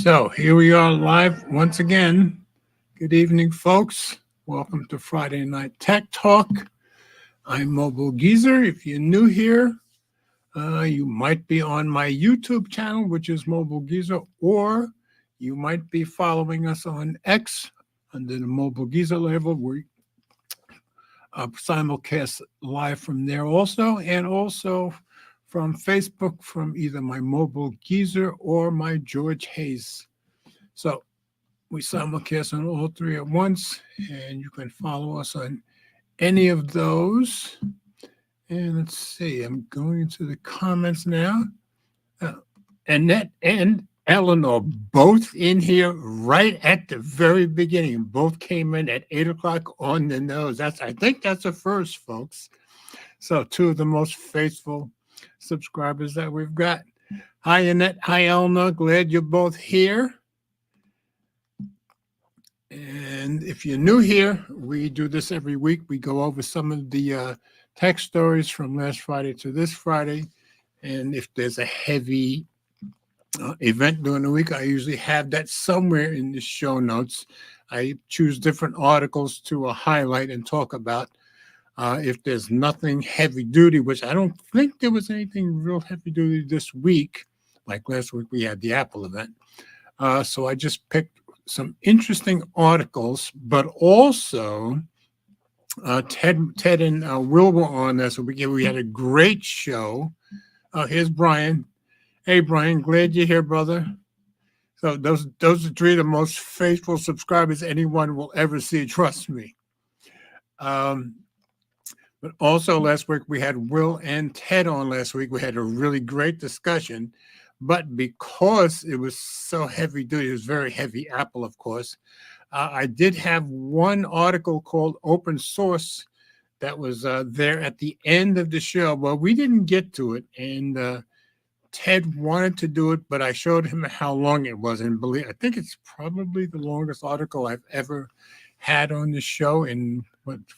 So here we are live once again. Good evening, folks. Welcome to Friday Night Tech Talk. I'm Mobile Geezer. If you're new here, you might be on my YouTube channel, which is Mobile Geezer, or you might be following us on X under the Mobile Geezer label. We simulcast live from there also, and also from Facebook from either my Mobile Geezer or my George Hayes. So we simulcast on all three at once, and you can follow us on any of those. And let's see, I'm going into the comments now. Annette and Eleanor both in here right at the very beginning. Both came in at 8 o'clock on the nose. I think that's a first, folks. So two of the most faithful subscribers that we've got. Hi, Annette. Hi, Eleanor. Glad you're both here. And if you're new here, we do this every week. We go over some of the tech stories from last Friday to this Friday. And if there's a heavy event during the week, I usually have that somewhere in the show notes. I choose different articles to highlight and talk about. If there's nothing heavy duty, which I don't think there was anything real heavy duty this week, like last week we had the Apple event. So I just picked some interesting articles, but also Ted and Will were on there. So we had a great show. Here's Brian. Hey, Brian, glad you're here, brother. So those are three of the most faithful subscribers anyone will ever see. Trust me. But also last week we had Will and Ted on last week. We had a really great discussion. But because it was so heavy duty, it was very heavy Apple, of course. I did have one article called Open Source that was there at the end of the show. Well, we didn't get to it, and Ted wanted to do it, but I showed him how long it was. And I think it's probably the longest article I've ever had on the show in,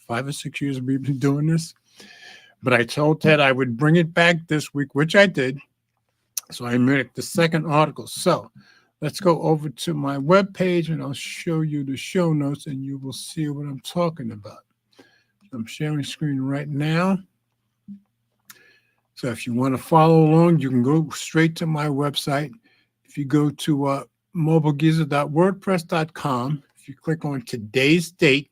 5 or 6 years we've been doing this. But I told Ted I would bring it back this week, which I did. So I made the second article. So let's go over to my webpage and I'll show you the show notes and you will see what I'm talking about. I'm sharing screen right now. So if you want to follow along, you can go straight to my website. If you go to mobilegeezer.wordpress.com, if you click on today's date,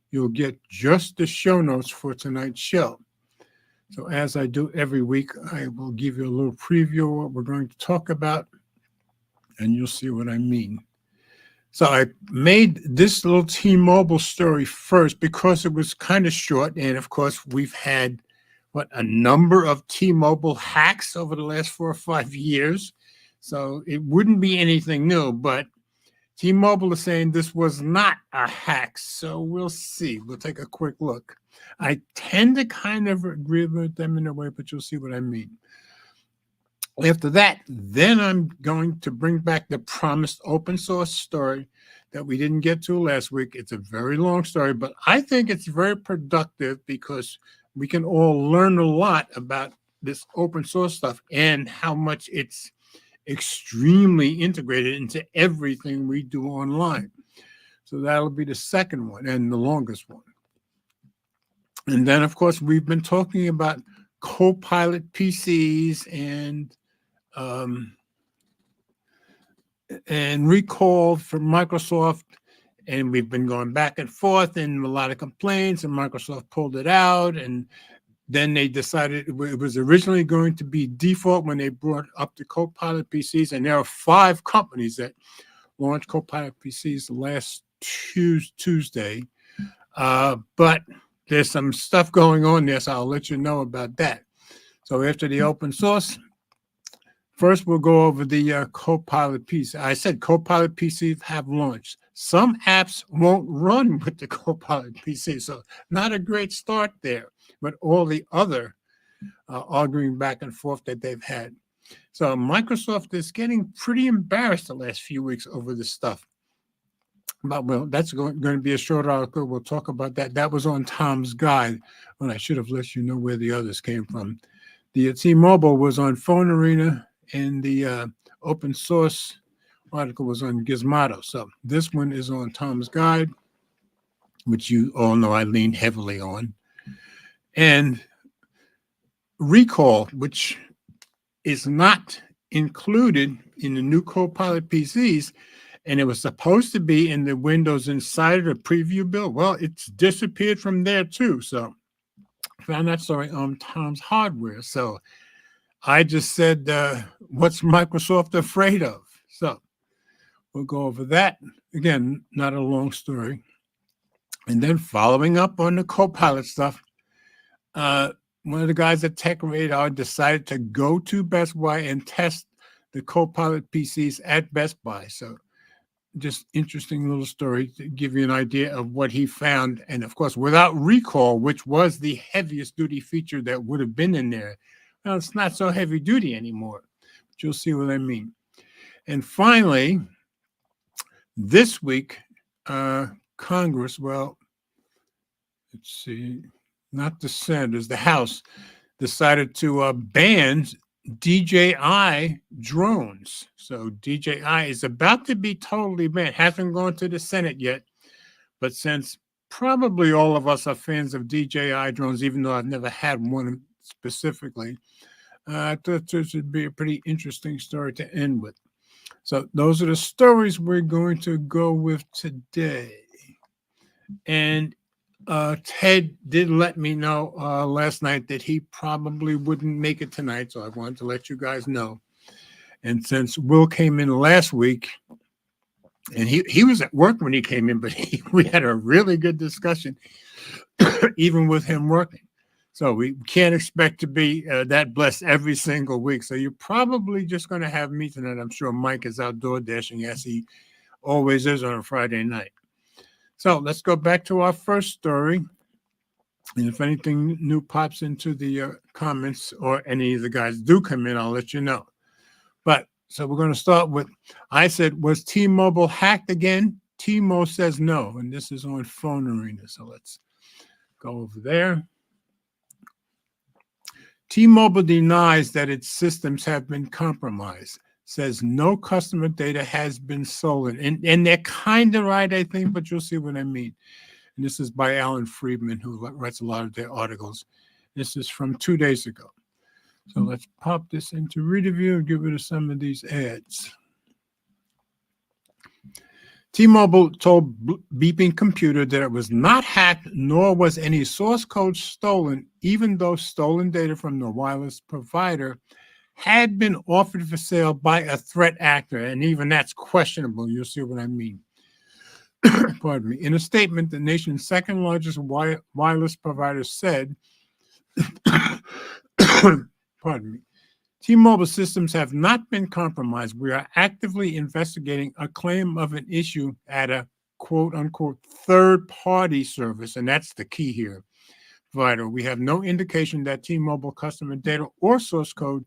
you'll get just the show notes for tonight's show. So as I do every week, I will give you a little preview of what we're going to talk about, and you'll see what I mean. So I made this little T-Mobile story first because it was kind of short, and of course, we've had, a number of T-Mobile hacks over the last 4 or 5 years. So it wouldn't be anything new, but T-Mobile is saying this was not a hack, so we'll see. We'll take a quick look. I tend to kind of agree with them in a way, but you'll see what I mean. After that, then I'm going to bring back the promised open source story that we didn't get to last week. It's a very long story, but I think it's very productive because we can all learn a lot about this open source stuff and how much it's extremely integrated into everything we do online. So that'll be the second one and the longest one. And then, of course, we've been talking about Copilot PCs and recall from Microsoft. And we've been going back and forth and a lot of complaints, and Microsoft pulled it out. And then they decided it was originally going to be default when they brought up the Copilot PCs. And there are 5 companies that launched Copilot PCs last Tuesday. But there's some stuff going on there, so I'll let you know about that. So after the open source, first we'll go over the Copilot PC. I said Copilot PCs have launched. Some apps won't run with the Copilot PC, so not a great start there. But all the other arguing back and forth that they've had. So Microsoft is getting pretty embarrassed the last few weeks over this stuff. But, well, that's going to be a short article. We'll talk about that. That was on Tom's Guide, when I should have let you know where the others came from. The T-Mobile was on Phone Arena, and the open source article was on Gizmodo. So this one is on Tom's Guide, which you all know I lean heavily on. And recall, which is not included in the new Copilot PCs, and it was supposed to be in the Windows Insider preview build. Well, it's disappeared from there too. So found that story on Tom's Hardware. So I just said, what's Microsoft afraid of? So we'll go over that. Again, not a long story. And then following up on the Copilot stuff, one of the guys at Tech Radar decided to go to Best Buy and test the Copilot PCs at Best Buy. So just interesting little story to give you an idea of what he found. And of course, without recall, which was the heaviest duty feature that would have been in there. Well, it's not so heavy duty anymore, but you'll see what I mean. And finally, this week, Congress, well, let's see, not the Senators, the House decided to ban DJI drones. So DJI is about to be totally banned. Hasn't gone to the Senate yet, but since probably all of us are fans of DJI drones, even though I've never had one specifically, I thought this would be a pretty interesting story to end with. So those are the stories we're going to go with today. And Ted did let me know last night that he probably wouldn't make it tonight, so I wanted to let you guys know. And since Will came in last week, and he was at work when he came in, but we had a really good discussion, even with him working. So we can't expect to be that blessed every single week. So you're probably just going to have me tonight. I'm sure Mike is outdoor dashing as he always is on a Friday night. So let's go back to our first story. And if anything new pops into the comments or any of the guys do come in, I'll let you know. But so we're going to start with, I said, was T-Mobile hacked again? T-Mo says no. And this is on Phone Arena. So let's go over there. T-Mobile denies that its systems have been compromised. Says no customer data has been stolen. And they're kind of right, I think, but you'll see what I mean. And this is by Alan Friedman, who writes a lot of their articles. This is from 2 days ago. So let's pop this into Reader View and get rid of some of these ads. T-Mobile told Beeping Computer that it was not hacked, nor was any source code stolen, even though stolen data from the wireless provider had been offered for sale by a threat actor, and even that's questionable. You'll see what I mean. Pardon me. In a statement, the nation's second largest wireless provider said, pardon me, T-Mobile systems have not been compromised. We are actively investigating a claim of an issue at a quote-unquote third-party service, and that's the key here, provider. We have no indication that T-Mobile customer data or source code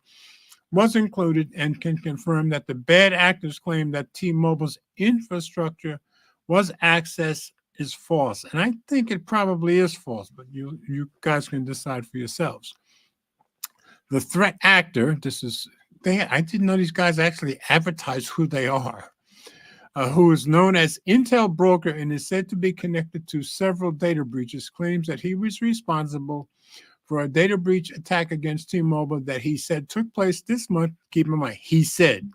was included and can confirm that the bad actors claim that T-Mobile's infrastructure was accessed is false. And I think it probably is false, but you guys can decide for yourselves. The threat actor, I didn't know these guys actually advertise who they are, who is known as Intel Broker and is said to be connected to several data breaches, claims that he was responsible for a data breach attack against T-Mobile that he said took place this month. Keep in mind, he said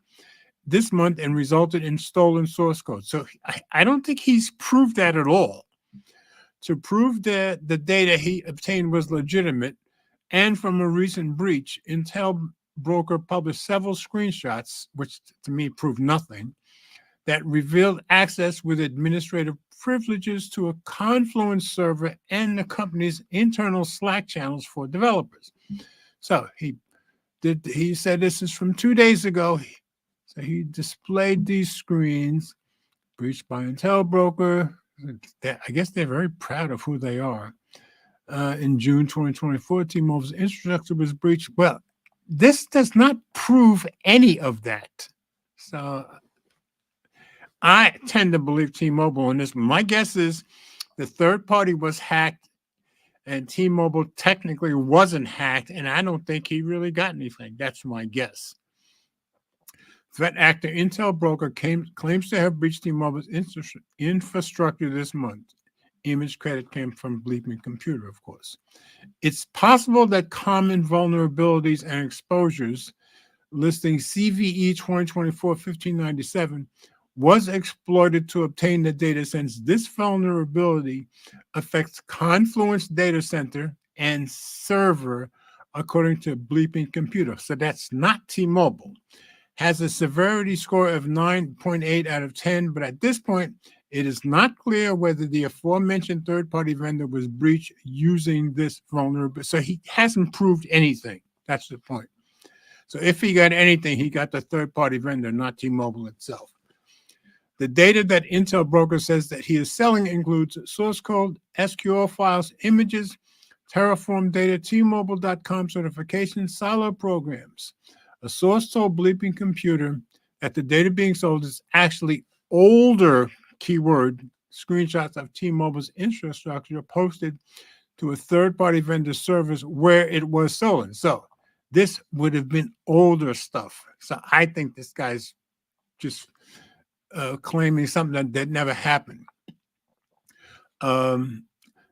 this month and resulted in stolen source code. So I don't think he's proved that at all. To prove that the data he obtained was legitimate and from a recent breach, Intel Broker published several screenshots, which to me proved nothing, that revealed access with administrative privileges to a Confluence server and the company's internal Slack channels for developers. So he said this is from 2 days ago. So he displayed these screens, breached by Intel Broker. I guess they're very proud of who they are. In June 2024, T-Mobile's infrastructure was breached. Well, this does not prove any of that. So I tend to believe T-Mobile on this. My guess is the third party was hacked and T-Mobile technically wasn't hacked, and I don't think he really got anything. That's my guess. Threat actor Intel broker claims to have breached T-Mobile's infrastructure this month. Image credit came from Bleeping Computer, of course. It's possible that common vulnerabilities and exposures listing CVE 2024-1597 was exploited to obtain the data, since this vulnerability affects Confluence data center and server, according to Bleeping Computer. So that's not T-Mobile. Has a severity score of 9.8 out of 10, but at this point, it is not clear whether the aforementioned third-party vendor was breached using this vulnerability. So he hasn't proved anything. That's the point. So if he got anything, he got the third-party vendor, not T-Mobile itself. The data that Intel broker says that he is selling includes source code, SQL files, images, Terraform data, T-Mobile.com certification, silo programs. A source told Bleeping Computer that the data being sold is actually older, keyword, screenshots of T-Mobile's infrastructure posted to a third-party vendor service where it was stolen. So this would have been older stuff. So I think this guy's just claiming something that never happened.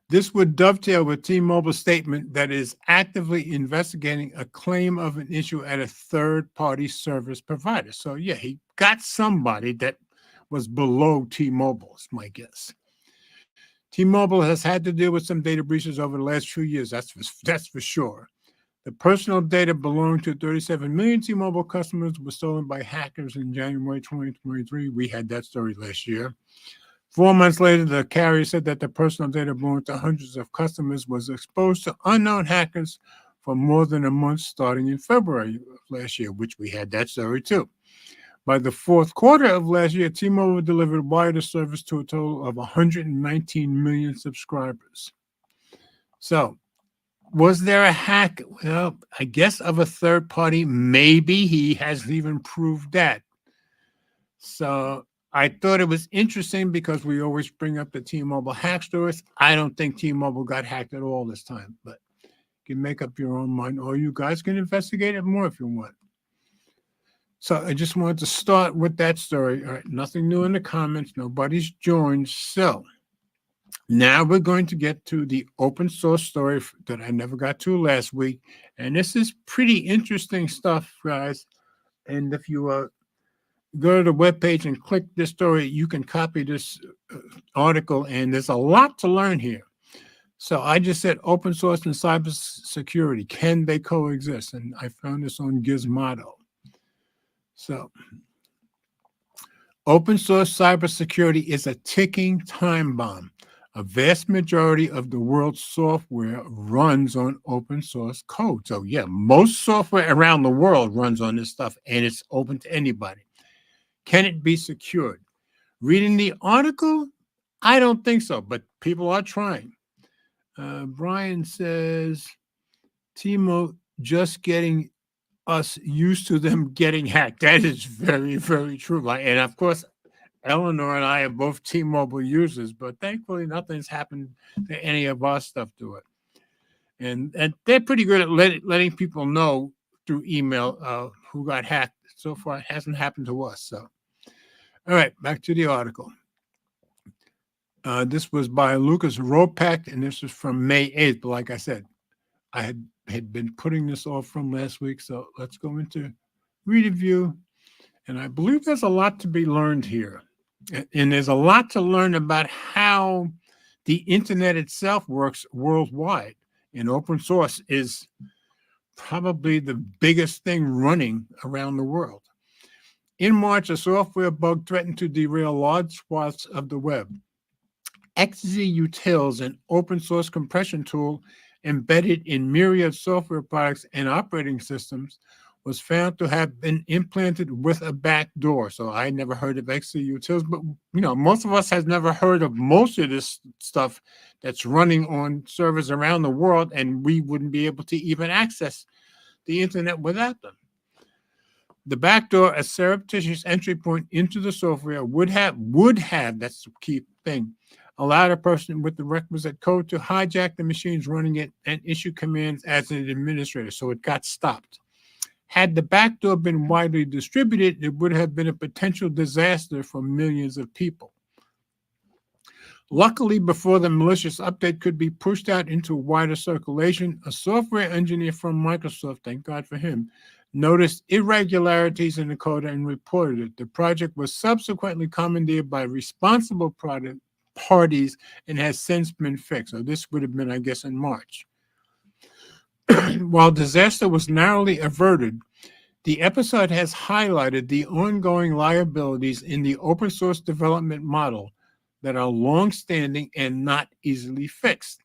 This would dovetail with T-Mobile's statement that is actively investigating a claim of an issue at a third-party service provider. So yeah, he got somebody that was below T-Mobile, is my guess. T-Mobile has had to deal with some data breaches over the last few years, that's for sure. The personal data belonging to 37 million T-Mobile customers was stolen by hackers in January 2023. We had that story last year. 4 months later, the carrier said that the personal data belonging to hundreds of customers was exposed to unknown hackers for more than a month starting in February of last year, which we had that story too. By the fourth quarter of last year, T-Mobile delivered wireless service to a total of 119 million subscribers. So, was there a hack? Well, I guess of a third party, maybe. He hasn't even proved that. So I thought it was interesting because we always bring up the T-Mobile hack stories. I don't think T-Mobile got hacked at all this time, but you can make up your own mind, or you guys can investigate it more if you want. So I just wanted to start with that story. All right, nothing new in the comments. Nobody's joined. So now we're going to get to the open source story that I never got to last week. And this is pretty interesting stuff, guys. And if you go to the webpage and click this story, you can copy this article. And there's a lot to learn here. So I just said open source and cybersecurity. Can they coexist? And I found this on Gizmodo. So open source cybersecurity is a ticking time bomb. A vast majority of the world's software runs on open source code. So yeah, most software around the world runs on this stuff, and it's open to anybody. Can it be secured? Reading the article, I don't think so, but people are trying. Brian says, Timo just getting us used to them getting hacked. That is very, very true. And of course, Eleanor and I are both T-Mobile users, but thankfully nothing's happened to any of our stuff to it. And they're pretty good at letting people know through email who got hacked. So far, it hasn't happened to us. So, all right, back to the article. This was by Lucas Ropak, and this is from May 8th. But like I said, I had been putting this off from last week. So let's go into read review. And I believe there's a lot to be learned here. And there's a lot to learn about how the internet itself works worldwide. And open source is probably the biggest thing running around the world. In March, a software bug threatened to derail large swaths of the web. XZUtils, an open source compression tool embedded in myriad software products and operating systems, was found to have been implanted with a backdoor. So I never heard of XZUtils, but most of us has never heard of most of this stuff that's running on servers around the world, and we wouldn't be able to even access the internet without them. The backdoor, a surreptitious entry point into the software, would have, that's the key thing, allowed a person with the requisite code to hijack the machines running it and issue commands as an administrator. So it got stopped. Had the backdoor been widely distributed, it would have been a potential disaster for millions of people. Luckily, before the malicious update could be pushed out into wider circulation, a software engineer from Microsoft, thank God for him, noticed irregularities in the code and reported it. The project was subsequently commandeered by responsible parties and has since been fixed. So this would have been, I guess, in March. While disaster was narrowly averted, the episode has highlighted the ongoing liabilities in the open source development model that are long-standing and not easily fixed.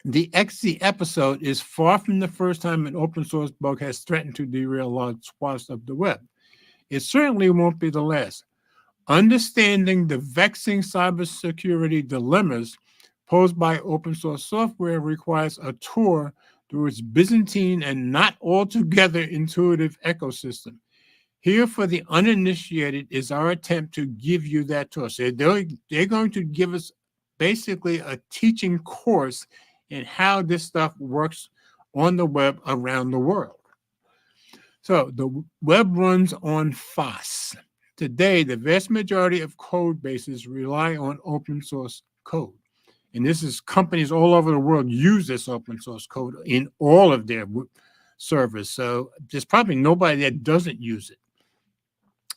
The XZ episode is far from the first time an open source bug has threatened to derail large swaths of the web. It certainly won't be the last. Understanding the vexing cybersecurity dilemmas posed by open source software requires a tour through its Byzantine and not altogether intuitive ecosystem. Here for the uninitiated is our attempt to give you that tour. So they're going to give us basically a teaching course in how this stuff works on the web around the world. So the web runs on FOSS. Today, the vast majority of code bases rely on open source code. And this is companies all over the world use this open source code in all of their servers. So there's probably nobody that doesn't use it.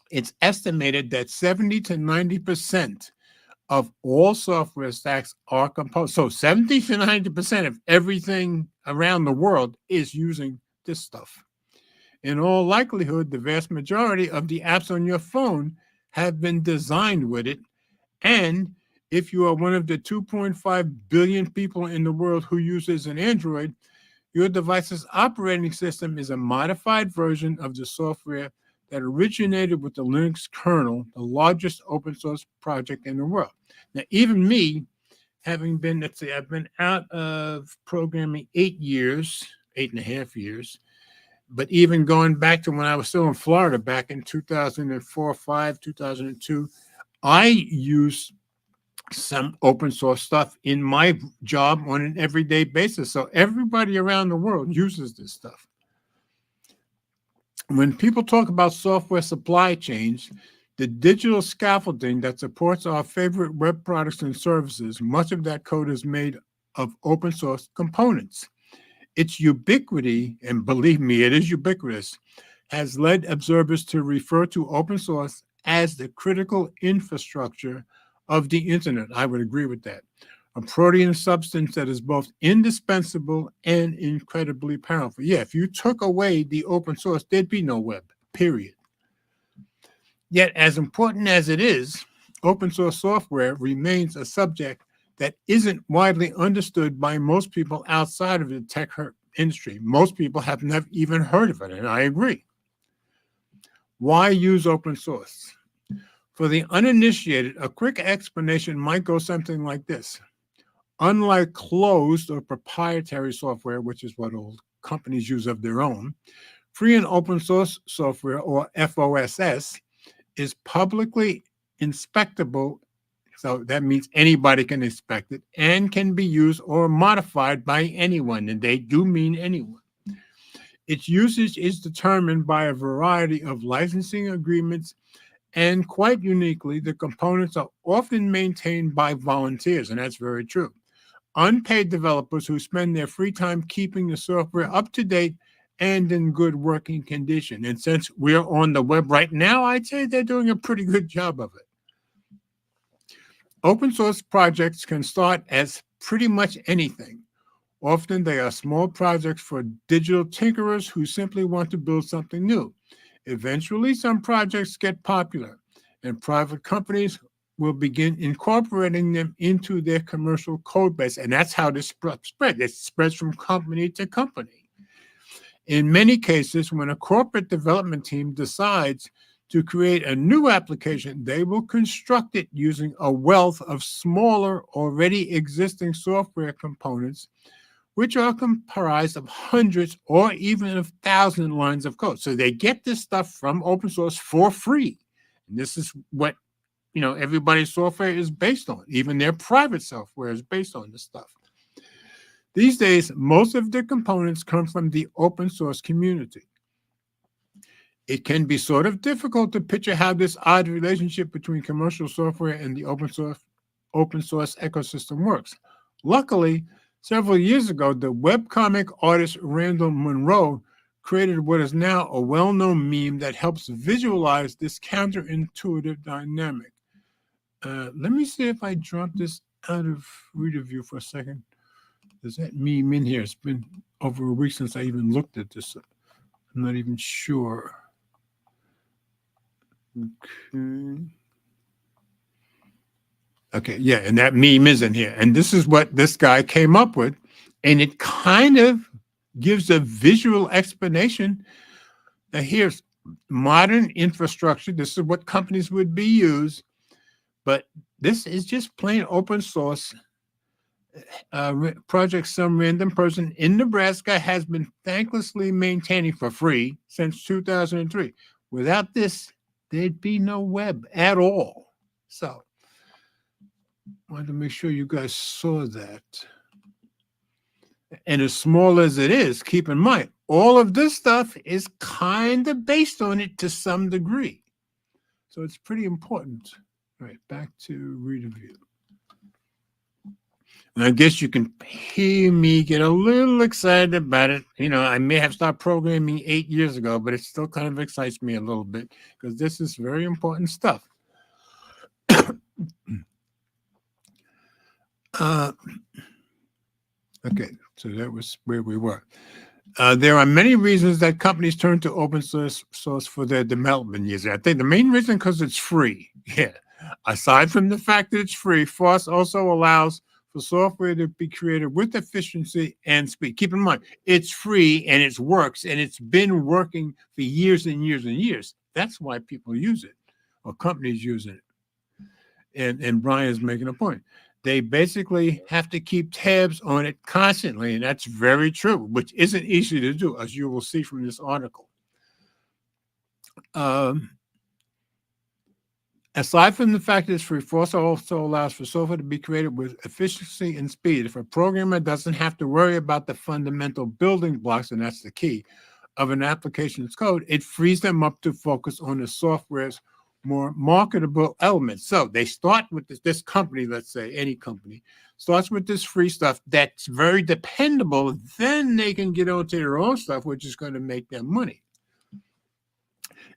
It's estimated that 70 to 90% of all software stacks are composed. So 70 to 90% of everything around the world is using this stuff. In all likelihood, the vast majority of the apps on your phone have been designed with it. And if you are one of the 2.5 billion people in the world who uses an Android, your device's operating system is a modified version of the software that originated with the Linux kernel, the largest open source project in the world. Now, even me, having been, I've been out of programming 8.5 years, but even going back to when I was still in Florida back in 2004, 5, 2002, I used some open source stuff in my job on an everyday basis. So everybody around the world uses this stuff. When people talk about software supply chains, the digital scaffolding that supports our favorite web products and services, much of that code is made of open source components. Its ubiquity, and believe me, it is ubiquitous, has led observers to refer to open source as the critical infrastructure of the internet. I would agree with that. A protein substance that is both indispensable and incredibly powerful. Yeah, if you took away the open source, there'd be no web, period. Yet, as important as it is, open source software remains a subject that isn't widely understood by most people outside of the tech industry. Most people have never even heard of it, and I agree. Why use open source? For the uninitiated, a quick explanation might go something like this. Unlike closed or proprietary software, which is what all companies use of their own, free and open source software, or FOSS, is publicly inspectable. So that means anybody can inspect it and can be used or modified by anyone, and they do mean anyone. Its usage is determined by a variety of licensing agreements, and quite uniquely, the components are often maintained by volunteers, and that's very true. Unpaid developers who spend their free time keeping the software up to date and in good working condition. And since we're on the web right now, I'd say they're doing a pretty good job of it. Open source projects can start as pretty much anything. Often they are small projects for digital tinkerers who simply want to build something new. Eventually, some projects get popular, and private companies will begin incorporating them into their commercial code base. And that's how this spreads. It spreads from company to company. In many cases, when a corporate development team decides to create a new application, they will construct it using a wealth of smaller, already existing software components, which are comprised of hundreds or even of thousands lines of code. So they get this stuff from open source for free. And this is what everybody's software is based on. Even their private software is based on this stuff. These days, most of the components come from the open source community. It can be sort of difficult to picture how this odd relationship between commercial software and the open source ecosystem works. Luckily, several years ago, the webcomic artist Randall Munroe created what is now a well-known meme that helps visualize this counterintuitive dynamic. Let me see if I drop this out of reader view for a second. There's that meme in here. It's been over a week since I even looked at this. I'm not even sure. Okay, yeah, and that meme is in here. And this is what this guy came up with. And it kind of gives a visual explanation that here's modern infrastructure. This is what companies would be used. But this is just plain open source project some random person in Nebraska has been thanklessly maintaining for free since 2003. Without this, there'd be no web at all. So I wanted to make sure you guys saw that. And as small as it is, keep in mind, all of this stuff is kind of based on it to some degree. So it's pretty important. All right, back to reader view. And I guess you can hear me get a little excited about it. You know, I may have stopped programming 8 years ago, but it still kind of excites me a little bit because this is very important stuff. Okay, so that was where we were. There are many reasons that companies turn to open source for their development users. I think the main reason because it's free. Yeah. Aside from the fact that it's free, FOSS also allows for software to be created with efficiency and speed. Keep in mind, it's free and it works, and it's been working for years and years and years. That's why people use it, or companies use it. And Brian's making a point. They basically have to keep tabs on it constantly, and that's very true, which isn't easy to do, as you will see from this article. Aside from the fact that it's free, FOSS also allows for software to be created with efficiency and speed. If a programmer doesn't have to worry about the fundamental building blocks, and that's the key, of an application's code, it frees them up to focus on the software's more marketable elements. So they start with this company, let's say any company, starts with this free stuff that's very dependable. Then they can get onto their own stuff, which is going to make them money.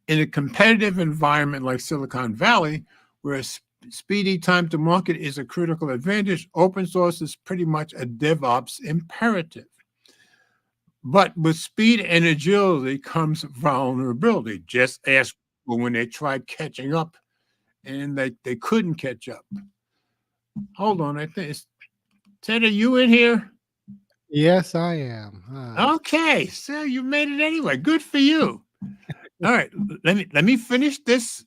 In a competitive environment like Silicon Valley, where speedy time to market is a critical advantage, open source is pretty much a DevOps imperative. But with speed and agility comes vulnerability. Just ask when they tried catching up and they couldn't catch up. Hold on, I think Ted, are you in here? Yes, I am. Hi. Okay, so you made it anyway. Good for you. All right, let me finish this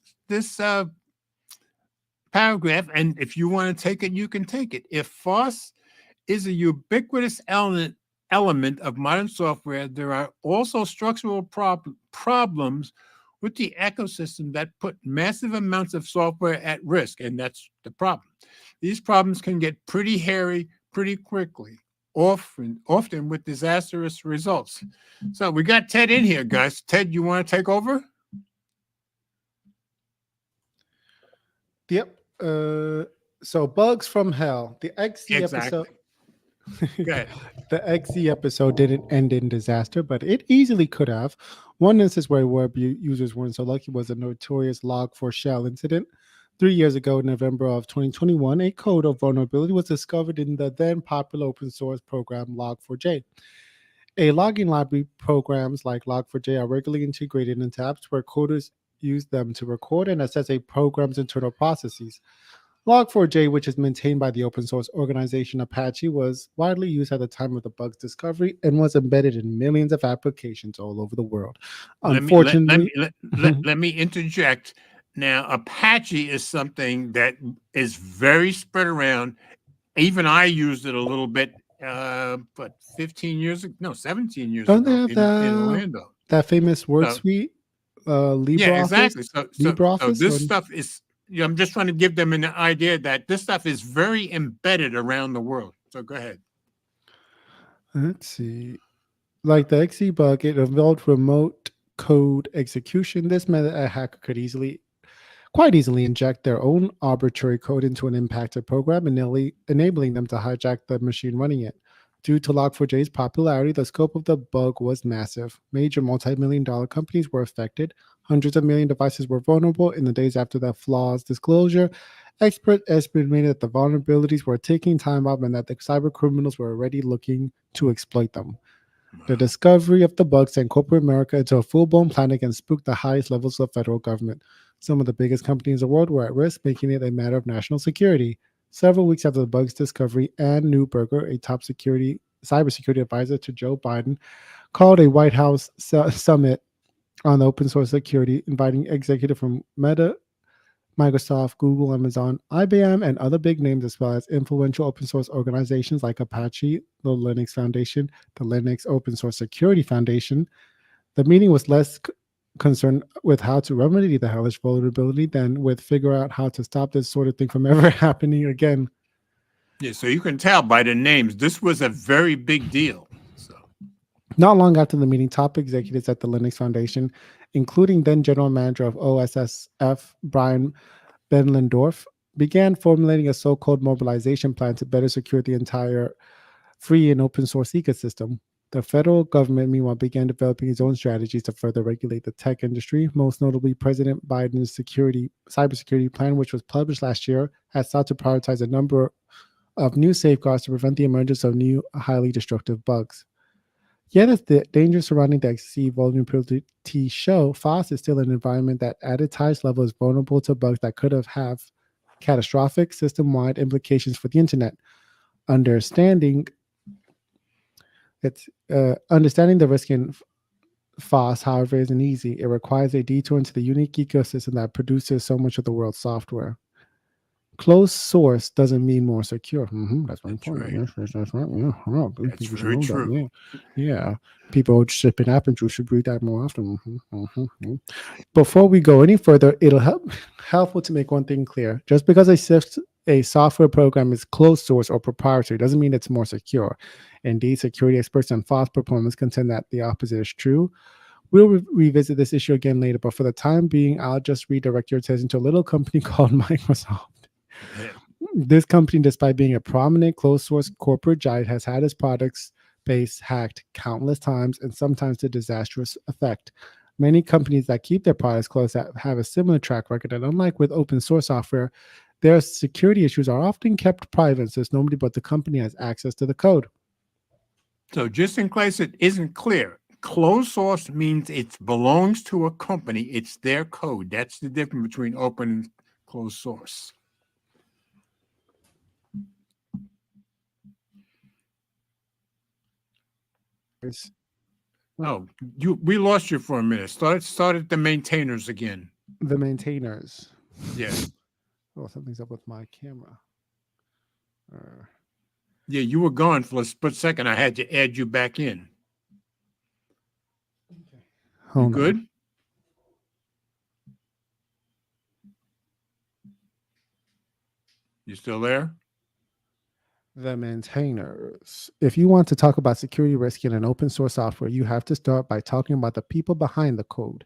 paragraph, and if you want to take it, you can take it. If FOSS is a ubiquitous element of modern software, there are also structural problems with the ecosystem that put massive amounts of software at risk, and that's the problem. These problems can get pretty hairy pretty quickly, often with disastrous results. So we got Ted in here, guys. Ted, you want to take over? Yep. So bugs from hell. The XZ Exactly. episode. Good. The XZ episode didn't end in disaster, but it easily could have. One instance where web users weren't so lucky was a notorious Log4Shell incident. 3 years ago, in November of 2021, a code of vulnerability was discovered in the then popular open source program Log4j. A logging library programs like Log4j are regularly integrated into apps where coders use them to record and assess a program's internal processes. Log4j, which is maintained by the open source organization Apache, was widely used at the time of the bug's discovery and was embedded in millions of applications all over the world. Unfortunately, let me interject. Now, Apache is something that is very spread around. Even I used it a little bit, but 15 years ago, no, 17 years don't ago they have in Orlando. That famous word suite, LibreOffice? Yeah, exactly. So LibreOffice, this stuff is, I'm just trying to give them an idea that this stuff is very embedded around the world. So go ahead. Let's see. Like the XE bug, it involved remote code execution. This method, a hacker could quite easily inject their own arbitrary code into an impacted program, enabling them to hijack the machine running it. Due to Log4j's popularity, the scope of the bug was massive. Major multi-million dollar companies were affected. Hundreds of million devices were vulnerable. In the days after the flaw's disclosure, experts estimated that the vulnerabilities were ticking time bomb and that the cyber criminals were already looking to exploit them. The discovery of the bug sent corporate America into a full-blown panic and spooked the highest levels of federal government. Some of the biggest companies in the world were at risk, making it a matter of national security. Several weeks after the bug's discovery, Ann Neuberger, a top cybersecurity advisor to Joe Biden, called a White House summit on open source security, inviting executives from Meta, Microsoft, Google, Amazon, IBM, and other big names, as well as influential open source organizations like Apache, the Linux Foundation, the Linux Open Source Security Foundation. The meeting was less concerned with how to remedy the hellish vulnerability than with figure out how to stop this sort of thing from ever happening again. Yeah, so you can tell by the names, this was a very big deal. So, not long after the meeting, top executives at the Linux Foundation, including then General Manager of OSSF, Brian Benlendorf, began formulating a so-called mobilization plan to better secure the entire free and open source ecosystem. The federal government, meanwhile, began developing its own strategies to further regulate the tech industry. Most notably, President Biden's cybersecurity plan, which was published last year, has sought to prioritize a number of new safeguards to prevent the emergence of new, highly destructive bugs. Yet, as the dangers surrounding the XC vulnerability show, FOSS is still an environment that, at its highest level, is vulnerable to bugs that could have catastrophic system-wide implications for the internet. Understanding the risk in FOSS, however, isn't easy. It requires a detour into the unique ecosystem that produces so much of the world's software. Closed source doesn't mean more secure. That's very important. right. Yes, that's right. Yeah. That's very true. Yeah. People shipping apple juice should read that more often. Before we go any further, it'll helpful to make one thing clear. Just because a software program is closed source or proprietary doesn't mean it's more secure. Indeed, security experts and FOSS proponents contend that the opposite is true. We'll revisit this issue again later, but for the time being, I'll just redirect your attention to a little company called Microsoft. Yeah. This company, despite being a prominent closed source corporate giant, has had its products base hacked countless times and sometimes to disastrous effect. Many companies that keep their products closed have a similar track record, and unlike with open source software, their security issues are often kept private, since nobody but the company has access to the code. So just in case it isn't clear, closed source means it belongs to a company. It's their code. That's the difference between open and closed source. Oh, we lost you for a minute. Started the maintainers again. The maintainers. Yes. Oh, something's up with my camera. Yeah, you were gone for a split second. I had to add you back in. Okay. You good? You still there? The maintainers. If you want to talk about security risk in an open source software, you have to start by talking about the people behind the code.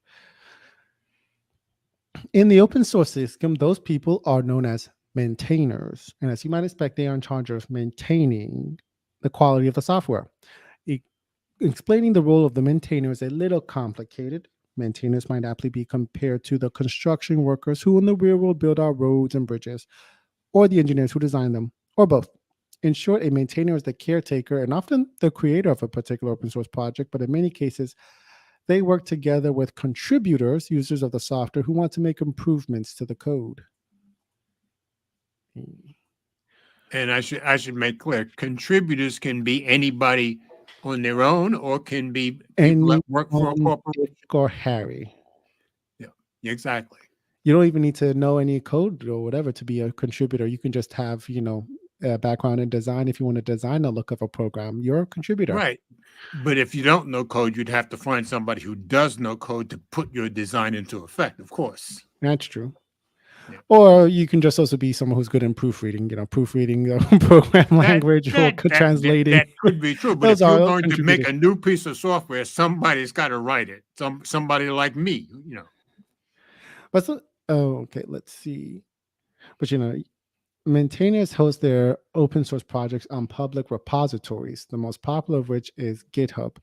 In the open source system, those people are known as maintainers. And as you might expect, they are in charge of maintaining the quality of the software. Explaining the role of the maintainer is a little complicated. Maintainers might aptly be compared to the construction workers who in the real world build our roads and bridges, or the engineers who design them, or both. In short, a maintainer is the caretaker and often the creator of a particular open source project, but in many cases, they work together with contributors, users of the software, who want to make improvements to the code. And I should make clear, contributors can be anybody on their own, or can be people that work for a corporation. Or Harry. Yeah, exactly. You don't even need to know any code or whatever to be a contributor. You can just have, a background in design. If you want to design a look of a program, you're a contributor. Right. But if you don't know code, you'd have to find somebody who does know code to put your design into effect, of course. That's true. Yeah. Or you can just also be someone who's good in proofreading, proofreading the program That language or that that that, translating. that could be true, but Those if you're are going to make contributors. a new piece of software, somebody's got to write it. Somebody like me, But okay, let's see. But maintainers host their open source projects on public repositories, the most popular of which is GitHub.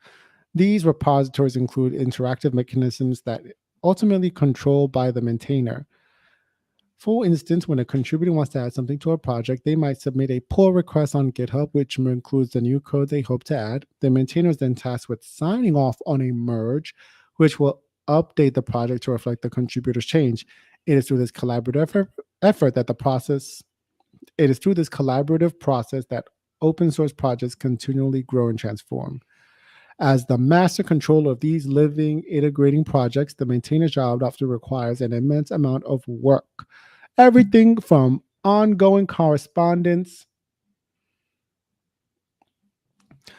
These repositories include interactive mechanisms that ultimately controlled by the maintainer. For instance, when a contributor wants to add something to a project, they might submit a pull request on GitHub, which includes the new code they hope to add. The maintainer is then tasked with signing off on a merge, which will update the project to reflect the contributor's change. It is through this collaborative effort that the process it is through this collaborative process that open source projects continually grow and transform. As the master controller of these living, integrating projects, the maintainer's job often requires an immense amount of work. Everything from ongoing correspondence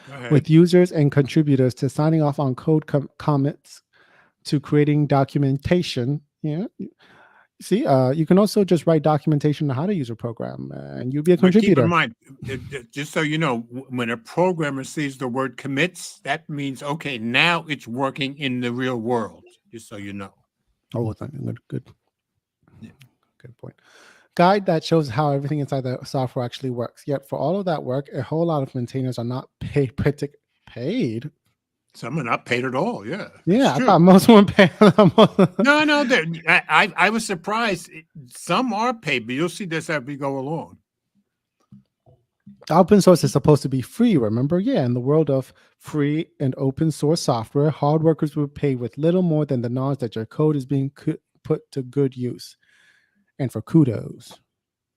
Go ahead. with users and contributors to signing off on code comments to creating documentation. Yeah. See, you can also just write documentation on how to use a program and you'll be a But keep in contributor. mind, just so you know, when a programmer sees the word commits, that means okay, now it's working in the real world. Just so you know. Oh, good. Yeah. Good point. Guide that shows how everything inside the software actually works. Yet for all of that work, a whole lot of maintainers are not paid. Some are not paid at all. Yeah, Yeah, it's I true. thought most were paid. No, I was surprised. Some are paid, but you'll see this as we go along. Open source is supposed to be free, remember? Yeah, in the world of free and open source software, hard workers were paid with little more than the knowledge that your code is being put to good use. And for kudos.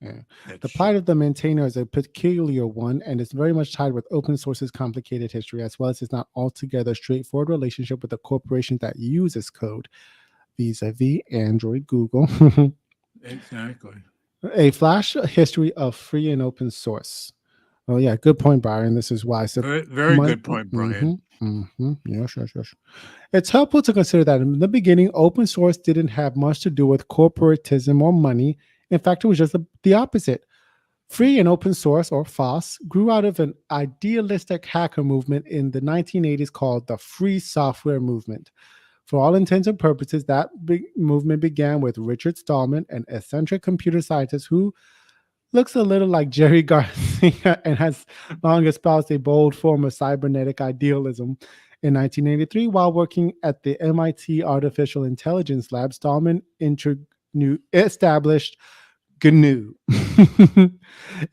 Yeah. The plight of the maintainer is a peculiar one, and it's very much tied with open source's complicated history, as well as its not altogether straightforward relationship with the corporation that uses code, vis-a-vis Android, Google. Exactly. A flash history of free and open source. Oh yeah, good point, Byron. This is why I said Very good point, Brian. Yes. It's helpful to consider that in the beginning, open source didn't have much to do with corporatism or money. In fact, it was just the opposite. Free and open source, or FOSS, grew out of an idealistic hacker movement in the 1980s called the Free Software Movement. For all intents and purposes, that movement began with Richard Stallman, an eccentric computer scientist who looks a little like Jerry Garcia and has long espoused a bold form of cybernetic idealism. In 1983, while working at the MIT Artificial Intelligence Lab, Stallman established GNU,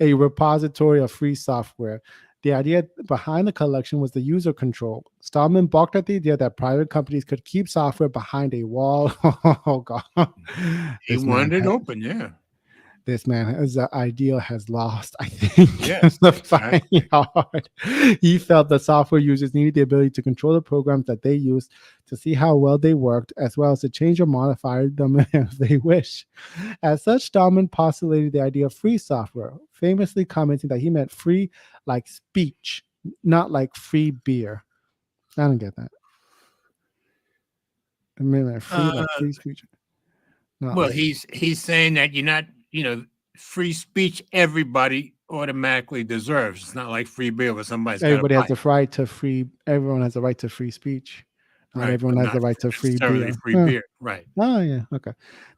a repository of free software. The idea behind the collection was the user control. Stallman balked at the idea that private companies could keep software behind a wall. Oh, God. He wanted it open, yeah. This man, his ideal has lost, I think. Yes, the exactly. fighting hard. He felt that software users needed the ability to control the programs that they used, to see how well they worked, as well as to change or modify them if they wish. As such, Stallman postulated the idea of free software, famously commenting that he meant free like speech, not like free beer. I don't get that. I mean, like free like free speech. Well, Like, he's saying that you're not, free speech everybody automatically deserves. It's not like free beer where somebody's got to everybody has fight. the right to free. Everyone has the right to free speech. Not Right, everyone but has the not right to free necessarily beer. free beer. Right. Oh, yeah. Okay.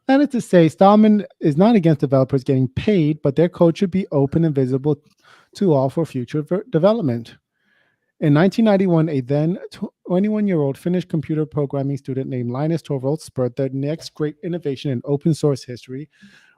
That is to say, Stallman is not against developers getting paid, but their code should be open and visible to all for future development. In 1991, a then 21-year-old Finnish computer programming student named Linus Torvalds spurred the next great innovation in open source history.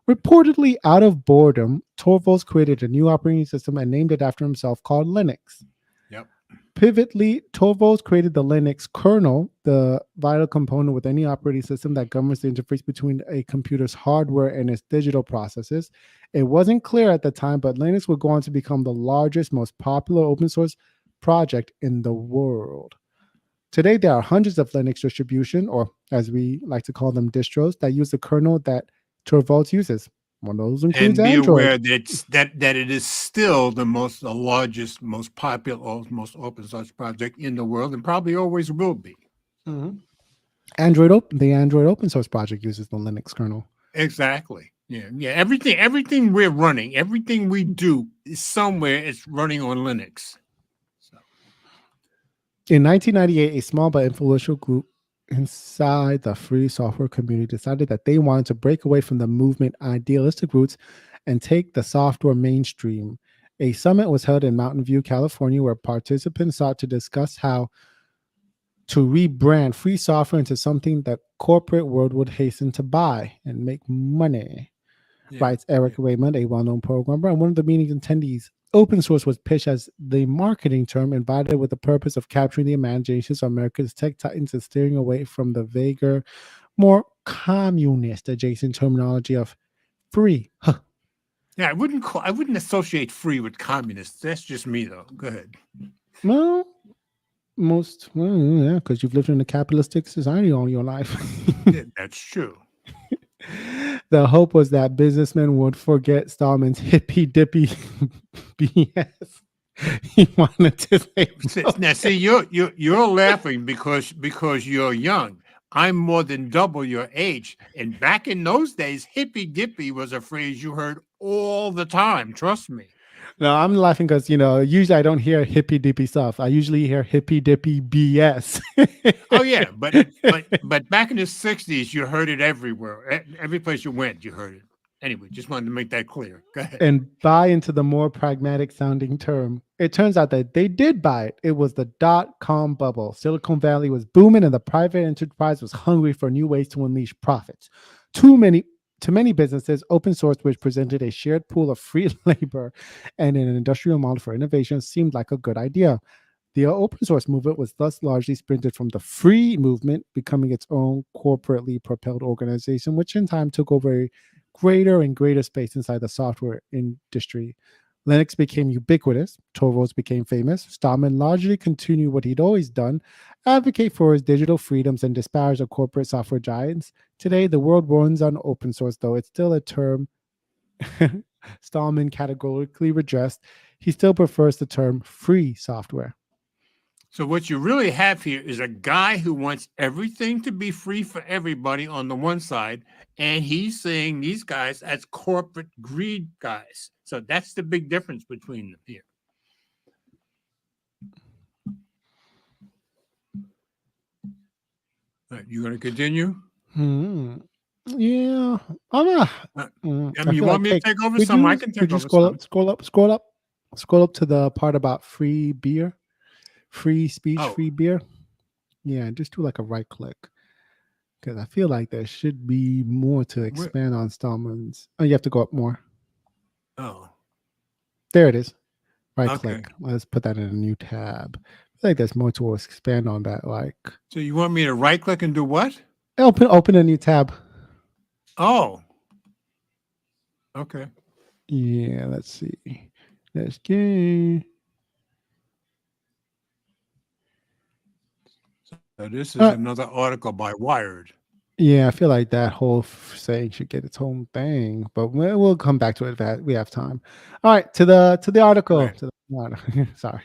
Reportedly out of boredom, Torvalds created a new operating system and named it after himself called Linux. Yep. Pivotally, Torvalds created the Linux kernel, the vital component with any operating system that governs the interface between a computer's hardware and its digital processes. It wasn't clear at the time, but Linux would go on to become the largest, most popular open source project in the world. Today, there are hundreds of Linux distributions, or as we like to call them, distros, that use the kernel that Torvalds uses. One of those includes And be Android. aware that it is still the largest, most popular, most open source project in the world, and probably always will be. Mm-hmm. The Android open source project uses the Linux kernel. Exactly. Yeah. Everything we're running, everything we do is somewhere it's running on Linux. So In 1998, a small but influential group inside the free software community decided that they wanted to break away from the movement idealistic roots and take the software mainstream. A summit was held in Mountain View, California, where participants sought to discuss how to rebrand free software into something that corporate world would hasten to buy and make money, yeah, writes Eric yeah, Raymond, a well-known programmer and one of the meeting's attendees. Open source was pitched as the marketing term invited with the purpose of capturing the imaginations of America's tech titans and steering away from the vaguer, more communist adjacent terminology of free. yeah. I wouldn't associate free with communists. That's just me, though. Go ahead. Well, yeah, because you've lived in a capitalistic society all your life. Yeah, that's true. The hope was that businessmen would forget Stallman's hippy dippy BS. He wanted to say, Now, see, you're laughing because you're young. I'm more than double your age, and back in those days, hippy dippy was a phrase you heard all the time. Trust me. no, I'm laughing because usually I don't hear hippy dippy stuff. I usually hear hippy dippy BS. Oh yeah, but back in the '60s, you heard it everywhere. Every place you went, you heard it. Anyway, just wanted to make that clear. Go ahead. And buy into the more pragmatic sounding term. It turns out that they did buy it. It was the .com bubble. Silicon Valley was booming and the private enterprise was hungry for new ways to unleash profits. To many businesses, open source, which presented a shared pool of free labor and an industrial model for innovation, seemed like a good idea. The open source movement was thus largely sprinted from the free movement, becoming its own corporately propelled organization, which in time took over a greater and greater space inside the software industry. Linux became ubiquitous, Torvalds became famous, Stallman largely continued what he'd always done, advocate for his digital freedoms and disparage the corporate software giants. Today, the world runs on open source, though it's still a term Stallman categorically redressed. He still prefers the term free software. So what you really have here is a guy who wants everything to be free for everybody on the one side, and he's saying these guys as corporate greed guys. So that's the big difference between them here. All right, you going to continue? Yeah, I'm a. I I mean, feel you want me to take over could some? I you can could take you over some. scroll up to the part about free beer, free speech, Oh, free beer. Yeah, just do like a right click because I feel like there should be more to where, expand on Stallman's. Oh, you have to go up more. oh, There it is. Right okay. click. Let's put that in a new tab. I feel like there's more to expand on that. Like So you want me to right click and do what? open a new tab. Oh, okay. Yeah, let's see. Let's get. So this is another article by Wired. Yeah, I feel like that whole saying should get its own thing, but we'll come back to it if we have time. All right, to the All article. right. Sorry.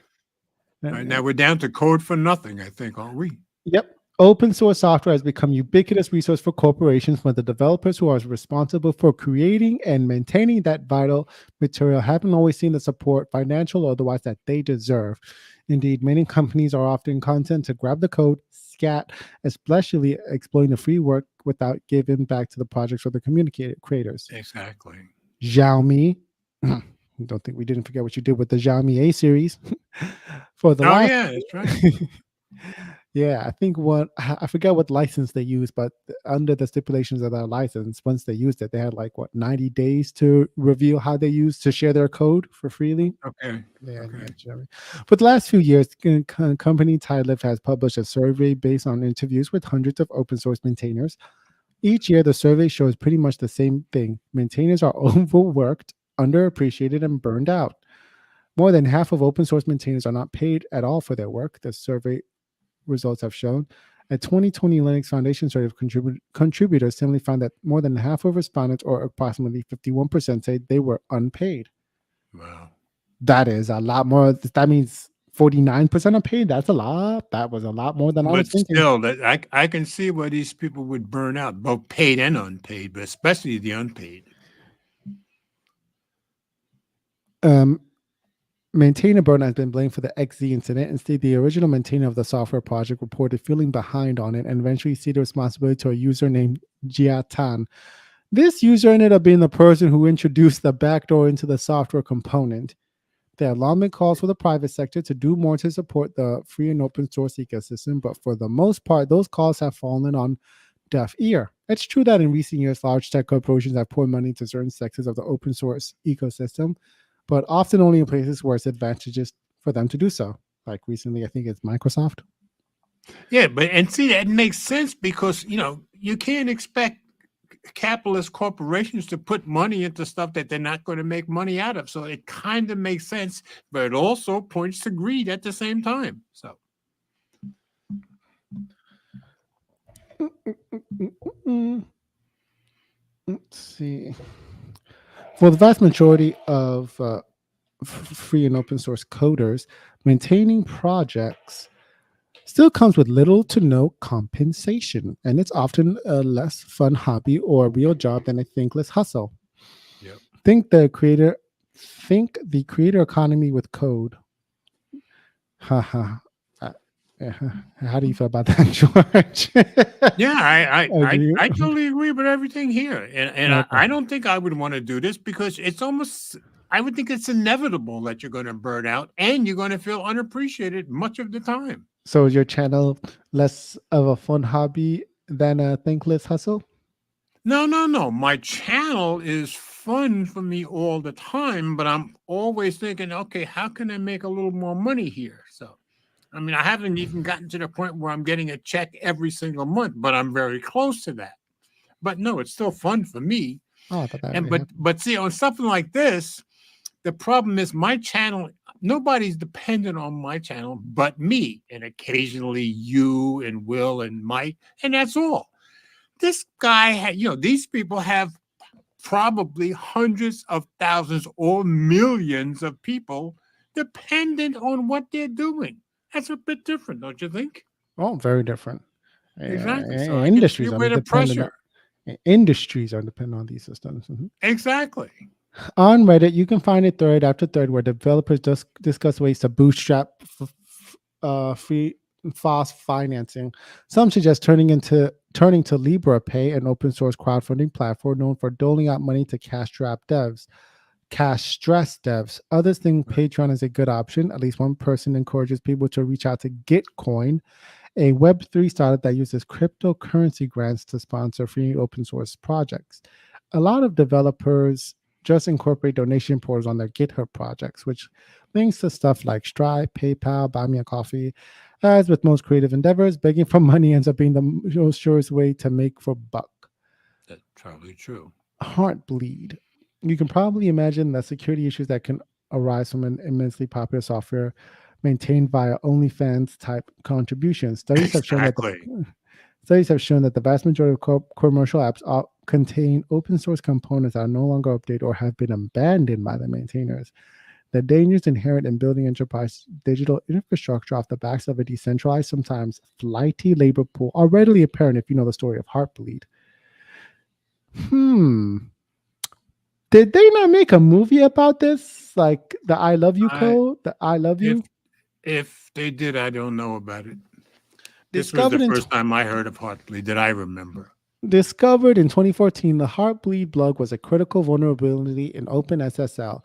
All right. Now we're down to code for nothing, I think, aren't we? Yep. Open source software has become ubiquitous resource for corporations when the developers who are responsible for creating and maintaining that vital material haven't always seen the support, financial or otherwise, that they deserve. Indeed, many companies are often content to grab the code, scat, especially exploiting the free work without giving back to the projects or the communicator creators. Exactly. Xiaomi. Don't think we didn't forget what you did with the Xiaomi A series for the Oh last. yeah, that's right. Yeah, I think I forget what license they use, but under the stipulations of that license, once they used it, they had like 90 days to reveal how they used to share their code for freely. Okay. Yeah, Okay. Jeremy. For the last few years, company Tidelift has published a survey based on interviews with hundreds of open source maintainers. Each year, the survey shows pretty much the same thing. Maintainers are overworked, underappreciated, and burned out. More than half of open source maintainers are not paid at all for their work, the survey results have shown. A 2020 Linux Foundation survey of contributors similarly found that more than half of respondents, or approximately 51%, said they were unpaid. Wow. That is a lot more. That means 49% are paid. That's a lot. That was a lot more than I was But thinking. still, I can see why these people would burn out, both paid and unpaid, but especially the unpaid. Um, Maintainer burnout has been blamed for the XZ incident. Instead, the original maintainer of the software project reported feeling behind on it and eventually ceded responsibility to a user named Jia Tan. This user ended up being the person who introduced the backdoor into the software component. There have long been calls for the private sector to do more to support the free and open source ecosystem, but for the most part, those calls have fallen on deaf ear. It's true that in recent years, large tech corporations have poured money into certain sectors of the open source ecosystem, but often only in places where it's advantageous for them to do so. Like recently, I think it's Microsoft. Yeah, but and see that makes sense because you can't expect capitalist corporations to put money into stuff that they're not going to make money out of. So it kind of makes sense, but it also points to greed at the same time. So Let's see. For the vast majority of free and open source coders, maintaining projects still comes with little to no compensation, and it's often a less fun hobby or a real job than a thankless hustle. yeah. Think the creator, think the creator economy with code. Haha. How do you feel about that, George? Yeah, Agree. I totally agree with everything here, and Okay. I don't think I would want to do this because it's almost I would think it's inevitable that you're going to burn out and you're going to feel unappreciated much of the time. So is your channel less of a fun hobby than a thankless hustle? No, no, no. My channel is fun for me all the time, but I'm always thinking, okay, how can I make a little more money here? So, I mean, I haven't even gotten to the point where I'm getting a check every single month, but I'm very close to that. But no, it's still fun for me. Oh, I thought that And already happened. but see, on something like this, the problem is my channel, nobody's dependent on my channel but me, and occasionally you and Will and Mike, and that's all. This guy had, these people have probably hundreds of thousands or millions of people dependent on what they're doing. That's a bit different, don't you think? Oh, very different. Exactly. So I can see Industries are where the dependent pressure. on industries are dependent on these systems. Mhm. Exactly. On Reddit, you can find a thread after thread where developers just discuss ways to bootstrap free fast financing. Some suggest turning to LibraPay, an open source crowdfunding platform known for doling out money to cash stressed devs. Others think Right. Patreon is a good option. At least one person encourages people to reach out to Gitcoin, a Web3 startup that uses cryptocurrency grants to sponsor free open source projects. A lot of developers just incorporate donation portals on their GitHub projects, which links to stuff like Stripe, PayPal, Buy Me a Coffee. As with most creative endeavors, begging for money ends up being the most surest way to make for buck. That's probably true. Heartbleed. You can probably imagine the security issues that can arise from an immensely popular software maintained via OnlyFans type contributions. Exactly. Studies have shown that the vast majority of commercial apps contain open source components that are no longer updated or have been abandoned by the maintainers. The dangers inherent in building enterprise digital infrastructure off the backs of a decentralized, sometimes flighty labor pool are readily apparent if you know the story of Heartbleed. Did they not make a movie about this? Like the I love you I code? The I love if you? if they did, I don't know about it. This was the Discovered in first time I heard of Hartley that I remember. Discovered in 2014, the Heartbleed bug was a critical vulnerability in OpenSSL,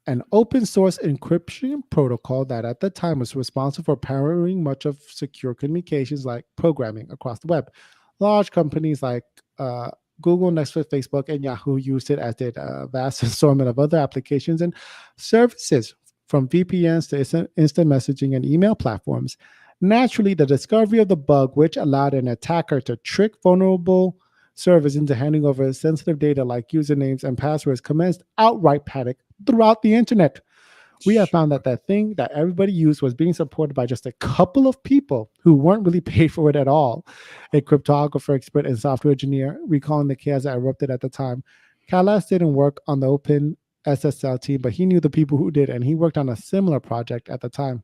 an open source encryption protocol that at the time was responsible for powering much of secure communications like programming across the web. Large companies like Google, Netflix, Facebook, and Yahoo used it, as did a vast assortment of other applications and services, from VPNs to instant messaging and email platforms. Naturally, the discovery of the bug, which allowed an attacker to trick vulnerable servers into handing over sensitive data like usernames and passwords, commenced outright panic throughout the internet. We have found Sure. that that thing that everybody used was being supported by just a couple of people who weren't really paid for it at all. A cryptographer expert and software engineer, recalling the chaos that erupted at the time. Kailash didn't work on the Open SSL team, but he knew the people who did, and he worked on a similar project at the time.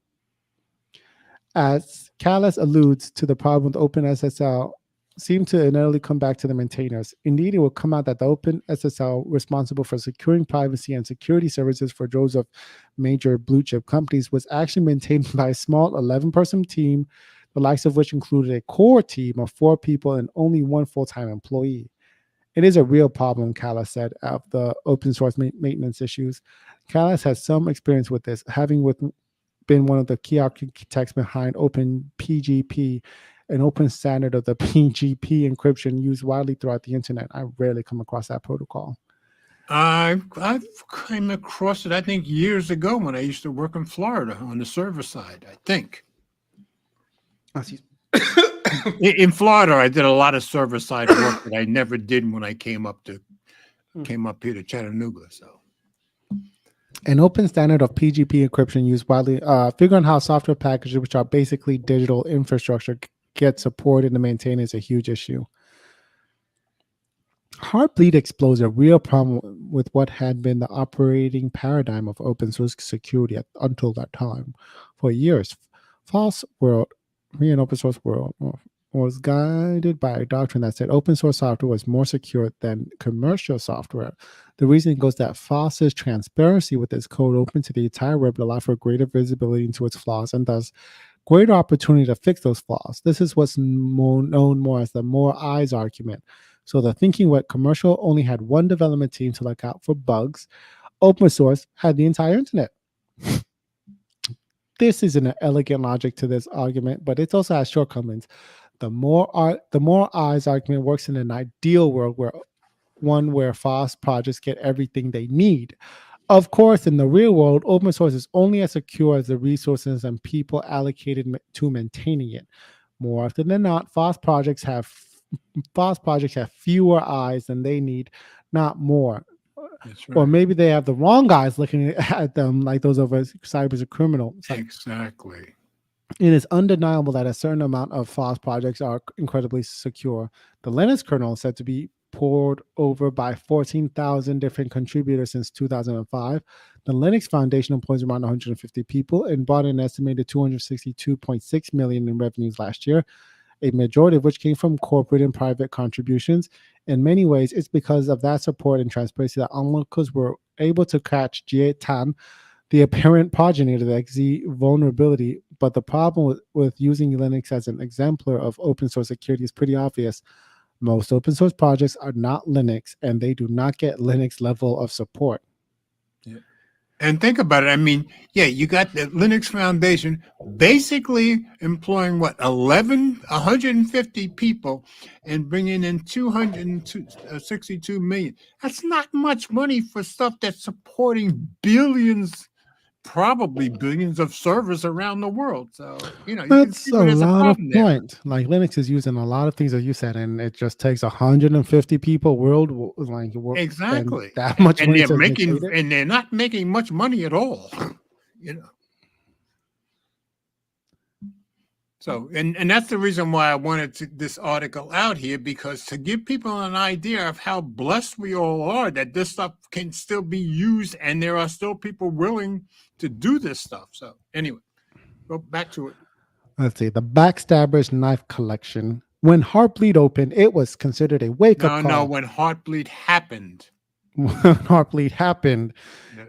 As Callas alludes to the problem with OpenSSL seem to inevitably come back to the maintainers. Indeed, it will come out that the Open SSL responsible for securing privacy and security services for droves of major blue chip companies was actually maintained by a small 11-person team, the likes of which included a core team of 4 people and only one full-time employee. It is a real problem, Callas said, of the open source maintenance issues. Callas has some experience with this, having been one of the key architects behind OpenPGP, an open standard of the PGP encryption used widely throughout the internet. I rarely come across that protocol. I've came across it, I think, years ago when I used to work in Florida on the server side, I think. In Florida, I did a lot of server side work that I never did when I came up here to Chattanooga. So an open standard of PGP encryption used widely, figuring how software packages, which are basically digital infrastructure, get supported and maintained is a huge issue. Heartbleed exposed a real problem with what had been the operating paradigm of open source security until that time. For years, false world, free and open source world, was guided by a doctrine that said open source software was more secure than commercial software. The reason goes that FOSS's transparency with its code open to the entire web allowed for greater visibility into its flaws and thus greater opportunity to fix those flaws. This is what's known more as the more eyes argument. So the thinking what commercial only had one development team to look out for bugs, open source had the entire internet. This is an elegant logic to this argument, but it also has shortcomings. The more eyes argument works in an ideal world where FOSS projects get everything they need. Of course, in the real world, open source is only as secure as the resources and people allocated to maintaining it. More often than not, FOSS projects have fewer eyes than they need, not more. that's right. Or maybe they have the wrong guys looking at them, like those of us cyber criminal. Exactly. It is undeniable that a certain amount of FOSS projects are incredibly secure. The Linux kernel is said to be poured over by 14,000 different contributors since 2005. The Linux Foundation employs around 150 people and brought in an estimated 262.6 million in revenues last year, a majority of which came from corporate and private contributions. In many ways, it's because of that support and transparency that onlookers were able to catch G8tan, the apparent progeny of the XZ vulnerability. But the problem with using Linux as an exemplar of open source security is pretty obvious. Most open source projects are not Linux, and they do not get Linux level of support. Yeah. And think about it. I mean, yeah, you got the Linux Foundation basically employing 150 people and bringing in 262 million. That's not much money for stuff that's supporting billions, probably billions of servers around the world. So, you can see where there's a problem there. Point. Like Linux is using a lot of things that you said, and it just takes 150 people Exactly. that much and money they're to making, maintain it. and they're not making much money at all. So, and that's the reason why I wanted this article out here, because to give people an idea of how blessed we all are that this stuff can still be used and there are still people willing to do this stuff. So anyway, go back to it. Let's see. The Backstabber's Knife Collection. When Heartbleed opened, it was considered a wake-up call. No, when Heartbleed happened. When Heartbleed happened,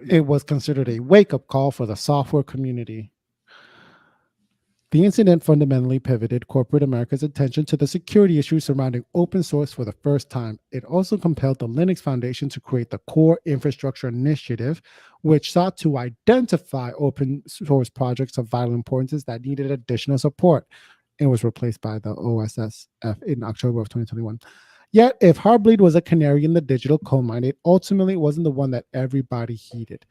it was considered a wake-up call for the software community. The incident fundamentally pivoted corporate America's attention to the security issues surrounding open source for the first time. It also compelled the Linux Foundation to create the Core Infrastructure Initiative, which sought to identify open source projects of vital importance that needed additional support. It was replaced by the OSSF in October of 2021. Yet, if Heartbleed was a canary in the digital coal mine, it ultimately wasn't the one that everybody heeded.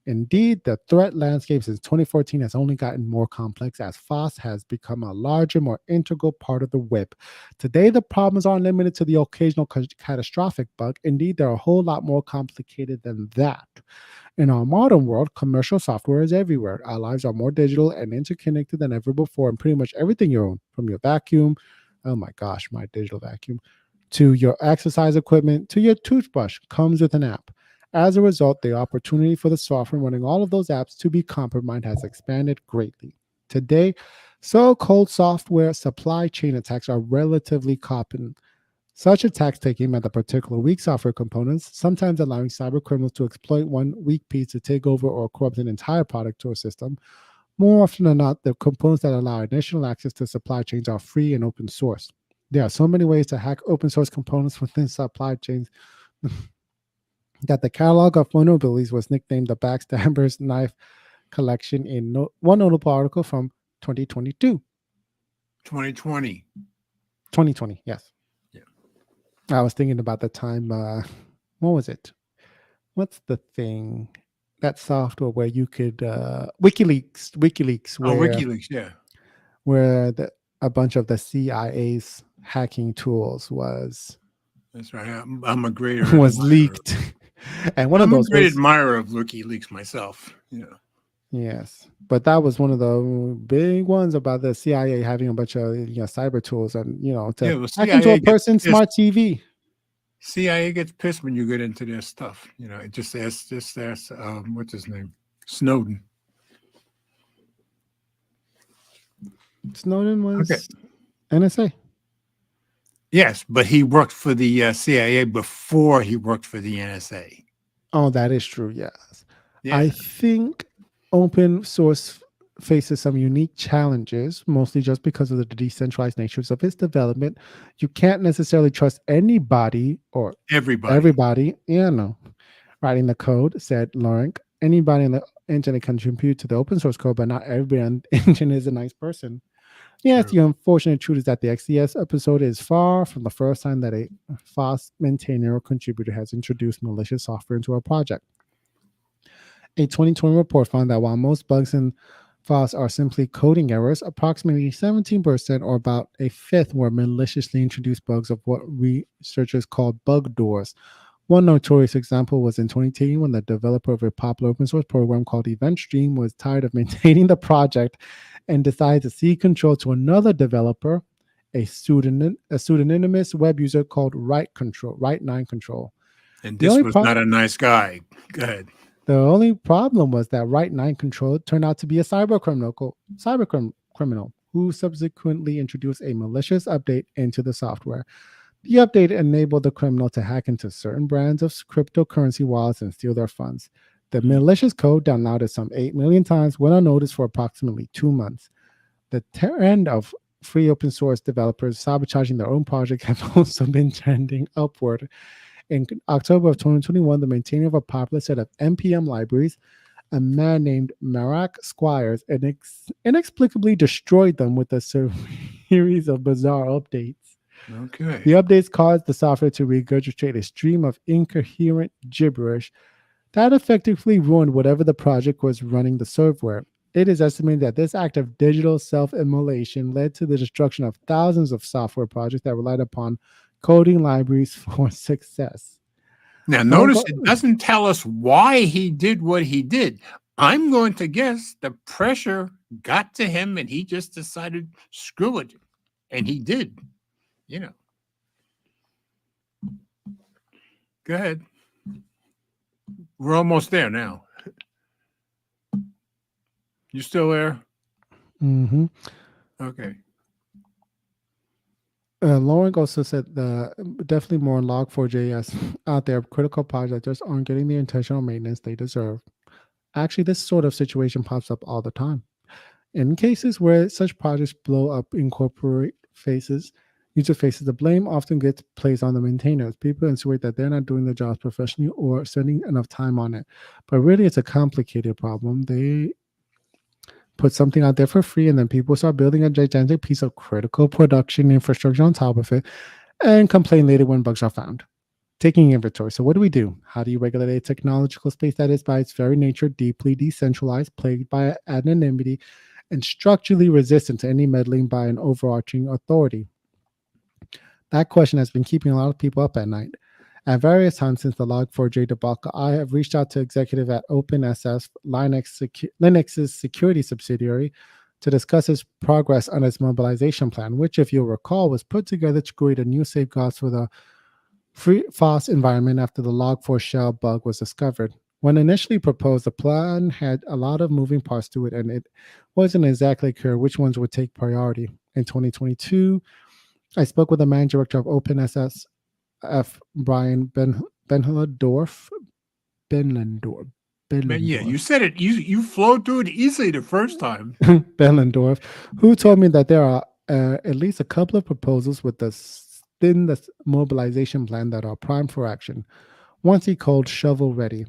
Indeed, the threat landscape since 2014 has only gotten more complex as FOSS has become a larger, more integral part of the web. Today, the problems aren't limited to the occasional catastrophic bug. Indeed, they're a whole lot more complicated than that. In our modern world, commercial software is everywhere. Our lives are more digital and interconnected than ever before, and pretty much everything you own, from your vacuum, oh my gosh, my digital vacuum, to your exercise equipment, to your toothbrush, comes with an app. As a result, the opportunity for the software running all of those apps to be compromised has expanded greatly. Today, So, cold software supply chain attacks are relatively common. Such attacks take aim at the particular weak software components, sometimes allowing cyber criminals to exploit one weak piece to take over or corrupt an entire product or system. More often than not, the components that allow initial access to supply chains are free and open source. There are so many ways to hack open source components within supply chains that the catalog of vulnerabilities was nicknamed the Backstabber's Knife Collection in one notable article from 2022. 2020. 2020, yes. Yeah. I was thinking about the time, what was it? What's the thing? That software where you could, WikiLeaks, Oh, WikiLeaks. Yeah, where a bunch of the CIA's hacking tools that's right. I'm a greater was admirer. leaked. And one of I'm a those great was, admirer of WikiLeaks myself. yes, but that was one of the big ones about the CIA having a bunch of cyber tools and Yeah. to Well, hack into a CIA gets person's pissed. smart TV. CIA gets pissed when you get into their stuff. It just asks, what's his name, Snowden. Snowden was Okay. NSA. Yes, but he worked for the CIA before he worked for the NSA. Oh, that is true. Yes. Yeah. I think open source faces some unique challenges, mostly just because of the decentralized natures of its development. You can't necessarily trust anybody or Everybody. writing the code, said Lauren. Anybody in the engine can contribute to the open source code, but not everybody on the engine is a nice person. Yes, True. the unfortunate truth is that the XCS episode is far from the first time that a FOSS maintainer or contributor has introduced malicious software into a project. A 2020 report found that while most bugs in FOSS are simply coding errors, approximately 17% or about a fifth were maliciously introduced bugs of what researchers call bug doors. One notorious example was in 2018 when the developer of a popular open source program called EventStream was tired of maintaining the project and decided to cede control to another developer, a pseudonymous web user called Right9 Control. And The this only was not a nice guy. Go ahead. The only problem was that Right9 Control turned out to be a cyber criminal who subsequently introduced a malicious update into the software. The update enabled the criminal to hack into certain brands of cryptocurrency wallets and steal their funds. The malicious code downloaded some 8 million times, went unnoticed for approximately 2 months. The trend of free open source developers sabotaging their own project have also been trending upward. In October of 2021, the maintainer of a popular set of NPM libraries, a man named Marak Squires, inexplicably destroyed them with a series of bizarre updates. Okay. The updates caused the software to regurgitate a stream of incoherent gibberish that effectively ruined whatever the project was running the software. It is estimated that this act of digital self-immolation led to the destruction of thousands of software projects that relied upon coding libraries for success. Now, notice it doesn't tell us why he did what he did. I'm going to guess the pressure got to him and he just decided, screw it. And he did. Go ahead. We're almost there now. You still there? Mm-hmm. Okay. Lauren also said definitely more Log4j out there. Critical projects that just aren't getting the intentional maintenance they deserve. Actually, this sort of situation pops up all the time. In cases where such projects blow up, incorporate user faces, the blame often gets placed on the maintainers. People insinuate that they're not doing their jobs professionally or spending enough time on it. But really, it's a complicated problem. They put something out there for free, and then people start building a gigantic piece of critical production infrastructure on top of it and complain later when bugs are found. Taking inventory. So what do? How do you regulate a technological space that is by its very nature deeply decentralized, plagued by anonymity, and structurally resistant to any meddling by an overarching authority? That question has been keeping a lot of people up at night. At various times since the Log4j debacle, I have reached out to executive at OpenSF, Linux's security subsidiary, to discuss its progress on its mobilization plan, which, if you'll recall, was put together to create a new safeguards for the free FOSS environment after the Log4 shell bug was discovered. When initially proposed, the plan had a lot of moving parts to it, and it wasn't exactly clear which ones would take priority. In 2022, I spoke with the managing director of OpenSSF, Brian Benhlendorf, Benlendorf, But yeah, Benlendorf, you said it. You flowed through it easily the first time. Benlendorf, who Yeah. told me that there are at least a couple of proposals with the mobilization plan that are prime for action. Once he called shovel ready.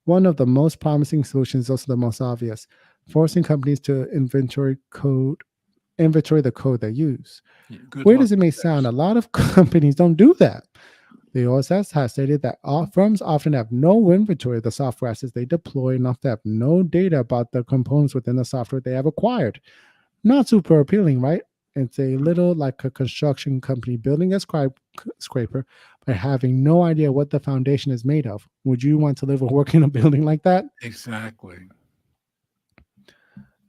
One of the most promising solutions is also the most obvious, forcing companies to inventory the code they use. Yeah, good Weird luck as it with may sound, a lot of companies don't do that. The OSS has stated that all firms often have no inventory of the software assets they deploy and often have no data about the components within the software they have acquired. Not super appealing, right? It's a that. little like a construction company building a skyscraper, but having no idea what the foundation is made of. Would you want to live or work in a building like that? Exactly.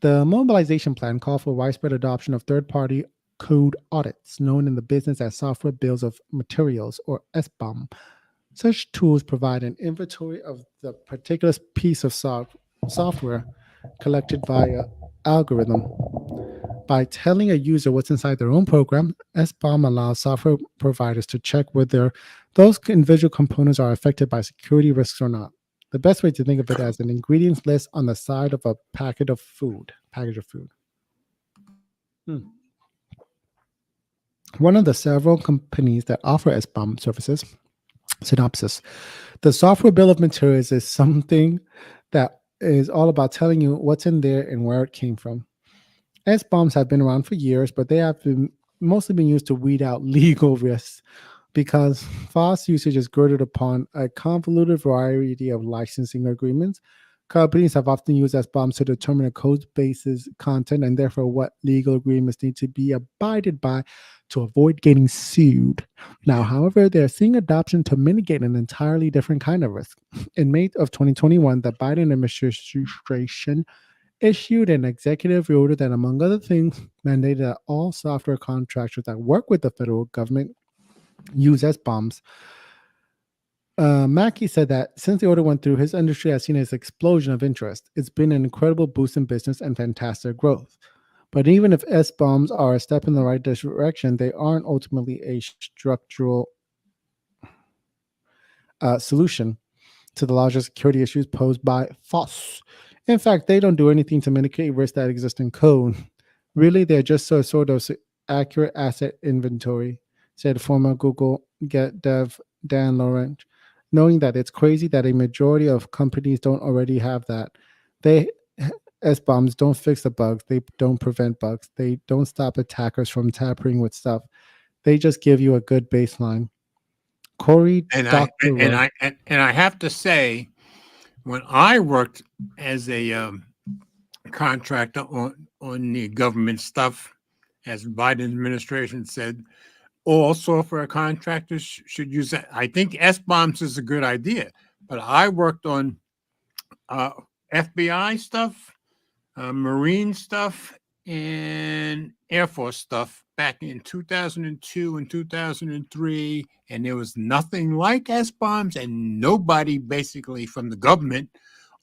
The mobilization plan called for widespread adoption of third party code audits, known in the business as software bills of materials or SBOM. Such tools provide an inventory of the particular piece of software collected via algorithm. By telling a user what's inside their own program, SBOM allows software providers to check whether those individual components are affected by security risks or not. The best way to think of it as an ingredients list on the side of a packet of food. Package of food. Hmm. One of the several companies that offer SBOM services, Synopsys. The software bill of materials is something that is all about telling you what's in there and where it came from. S bombs have been around for years, but they have been mostly been used to weed out legal risks because fast usage is girded upon a convoluted variety of licensing agreements. Companies have often used S bombs to determine a code base's content and therefore what legal agreements need to be abided by to avoid getting sued. Now, Yeah. however, they're seeing adoption to mitigate an entirely different kind of risk. In May of 2021, the Biden administration issued an executive order that, among other things, mandated that all software contractors that work with the federal government use S bombs. Mackey said that since the order went through, his industry has seen an explosion of interest. It's been an incredible boost in business and fantastic growth. But even if S bombs are a step in the right direction, they aren't ultimately a structural solution to the larger security issues posed by FOSS. In fact, they don't do anything to mitigate risks that exist in code. Really, they're just a sort of accurate asset inventory, said former Google Get Dev Dan Lawrence, knowing that it's crazy that a majority of companies don't already have that. They SBOMs don't fix the bugs, they don't prevent bugs, they don't stop attackers from tampering with stuff. They just give you a good baseline. Corey And I and Doctorow. I and I have to say, when I worked as a contractor on the government stuff, as Biden administration said, all software contractors should use that. I think S bombs is a good idea, but I worked on uh, FBI stuff, Marine stuff, and Air Force stuff back in 2002 and 2003, and there was nothing like S bombs, and nobody basically from the government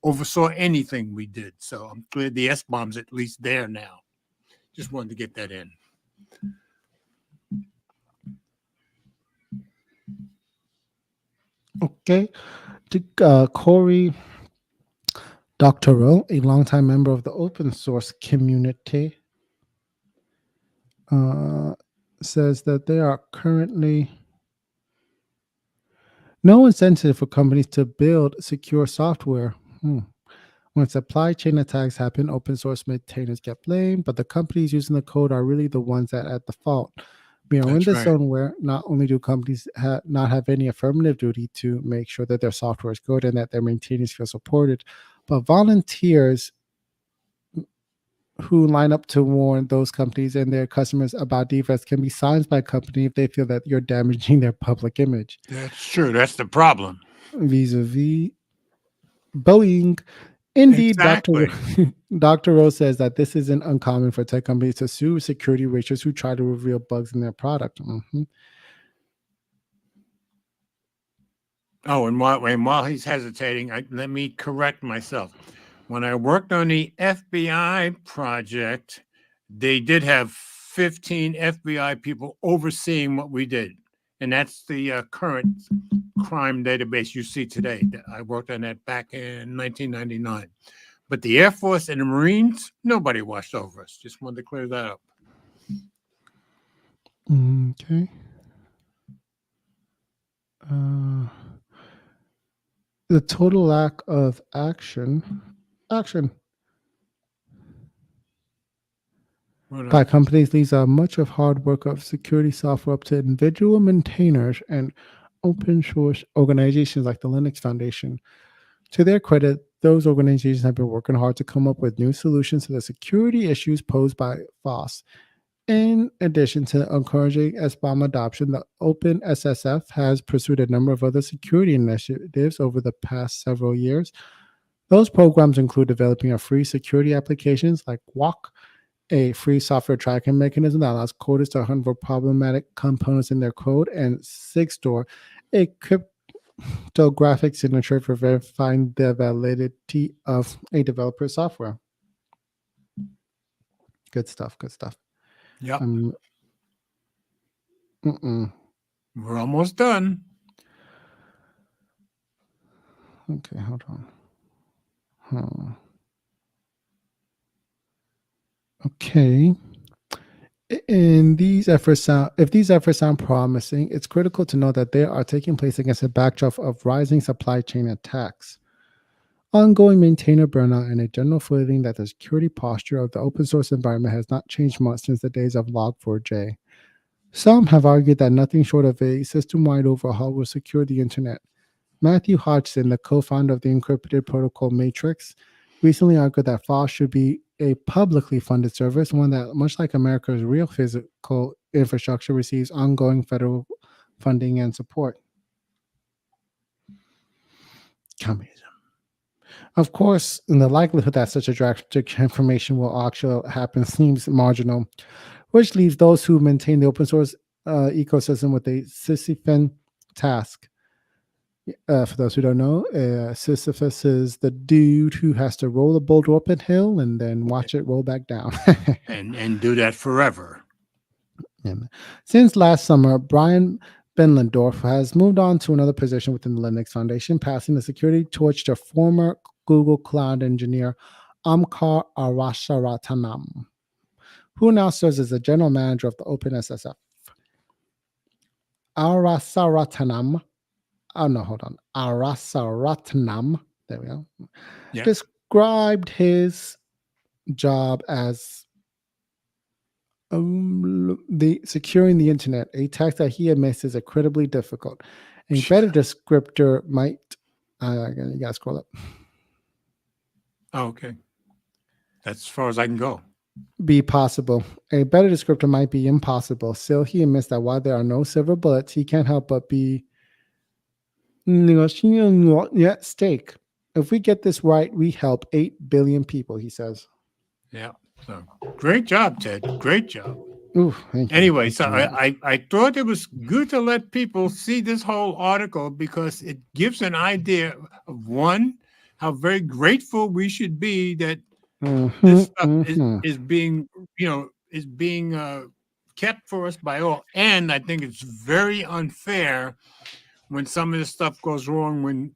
oversaw anything we did. So I'm glad the S bombs at least there now. Just wanted to get that in. Okay. Corey Doctorow, a longtime member of the open source community, uh, says that there are currently no incentive for companies to build secure software. When supply chain attacks happen, open source maintainers get blamed, but the companies using the code are really the ones that are at the fault. We are in That's this right. zone where not only do companies not have any affirmative duty to make sure that their software is good and that their maintainers feel supported, but volunteers who line up to warn those companies and their customers about defects can be silenced by a company if they feel that you're damaging their public image. That's true. That's the problem. Vis-a-vis Boeing. Indeed, Exactly. Dr. Rose says that this isn't uncommon for tech companies to sue security researchers who try to reveal bugs in their product. Oh, and while he's hesitating, let me correct myself. When I worked on the FBI project, they did have 15 FBI people overseeing what we did. And that's the current crime database you see today. I worked on that back in 1999. But the Air Force and the Marines, nobody watched over us. Just wanted to clear that up. Okay. The total lack of action by companies leaves much of hard work of security software up to individual maintainers and open source organizations like the Linux Foundation. To their credit, those organizations have been working hard to come up with new solutions to the security issues posed by FOSS. In addition to encouraging SBOM adoption, the OpenSSF has pursued a number of other security initiatives over the past several years. Those programs include developing a free security applications like WALK, a free software tracking mechanism that allows coders to hunt for problematic components in their code, and SigStore, a cryptographic signature for verifying the validity of a developer's software. Good stuff. Good stuff. Yep. We're almost done. Okay, hold on. Okay. If these efforts sound promising, it's critical to know that they are taking place against a backdrop of rising supply chain attacks, ongoing maintainer burnout, and a general feeling that the security posture of the open source environment has not changed much since the days of Log4j. Some have argued that nothing short of a system-wide overhaul will secure the internet. Matthew Hodgson, the co-founder of the encrypted protocol Matrix, recently argued that FOSS should be a publicly funded service, one that, much like America's real physical infrastructure, receives ongoing federal funding and support. Communism. Of course, in the likelihood that such a drastic transformation will actually happen seems marginal, which leaves those who maintain the open source ecosystem with a Sisyphean task. For those who don't know, Sisyphus is the dude who has to roll a boulder up a hill and then watch it roll back down. and do that forever. Since last summer, Brian Benlendorf has moved on to another position within the Linux Foundation, passing the security torch to former Google Cloud engineer Amkar Arasaratanam, who now serves as the general manager of the OpenSSF. Arasaratanam, Arasaratnam, there we go, described his job as the securing the internet, a task that he admits is incredibly difficult. A better descriptor might, you gotta scroll up. Oh, okay. That's as far as I can go. Be possible. A better descriptor might be impossible. Still, he admits that while there are no silver bullets, he can't help but be at stake. If we get this right, we help 8 billion people, he says. Yeah. So great job, Ted. Great job. Ooh, anyway, so I thought it was good to let people see this whole article because it gives an idea of, one, how very grateful we should be that this stuff is being, kept for us by all. And I think it's very unfair when some of this stuff goes wrong when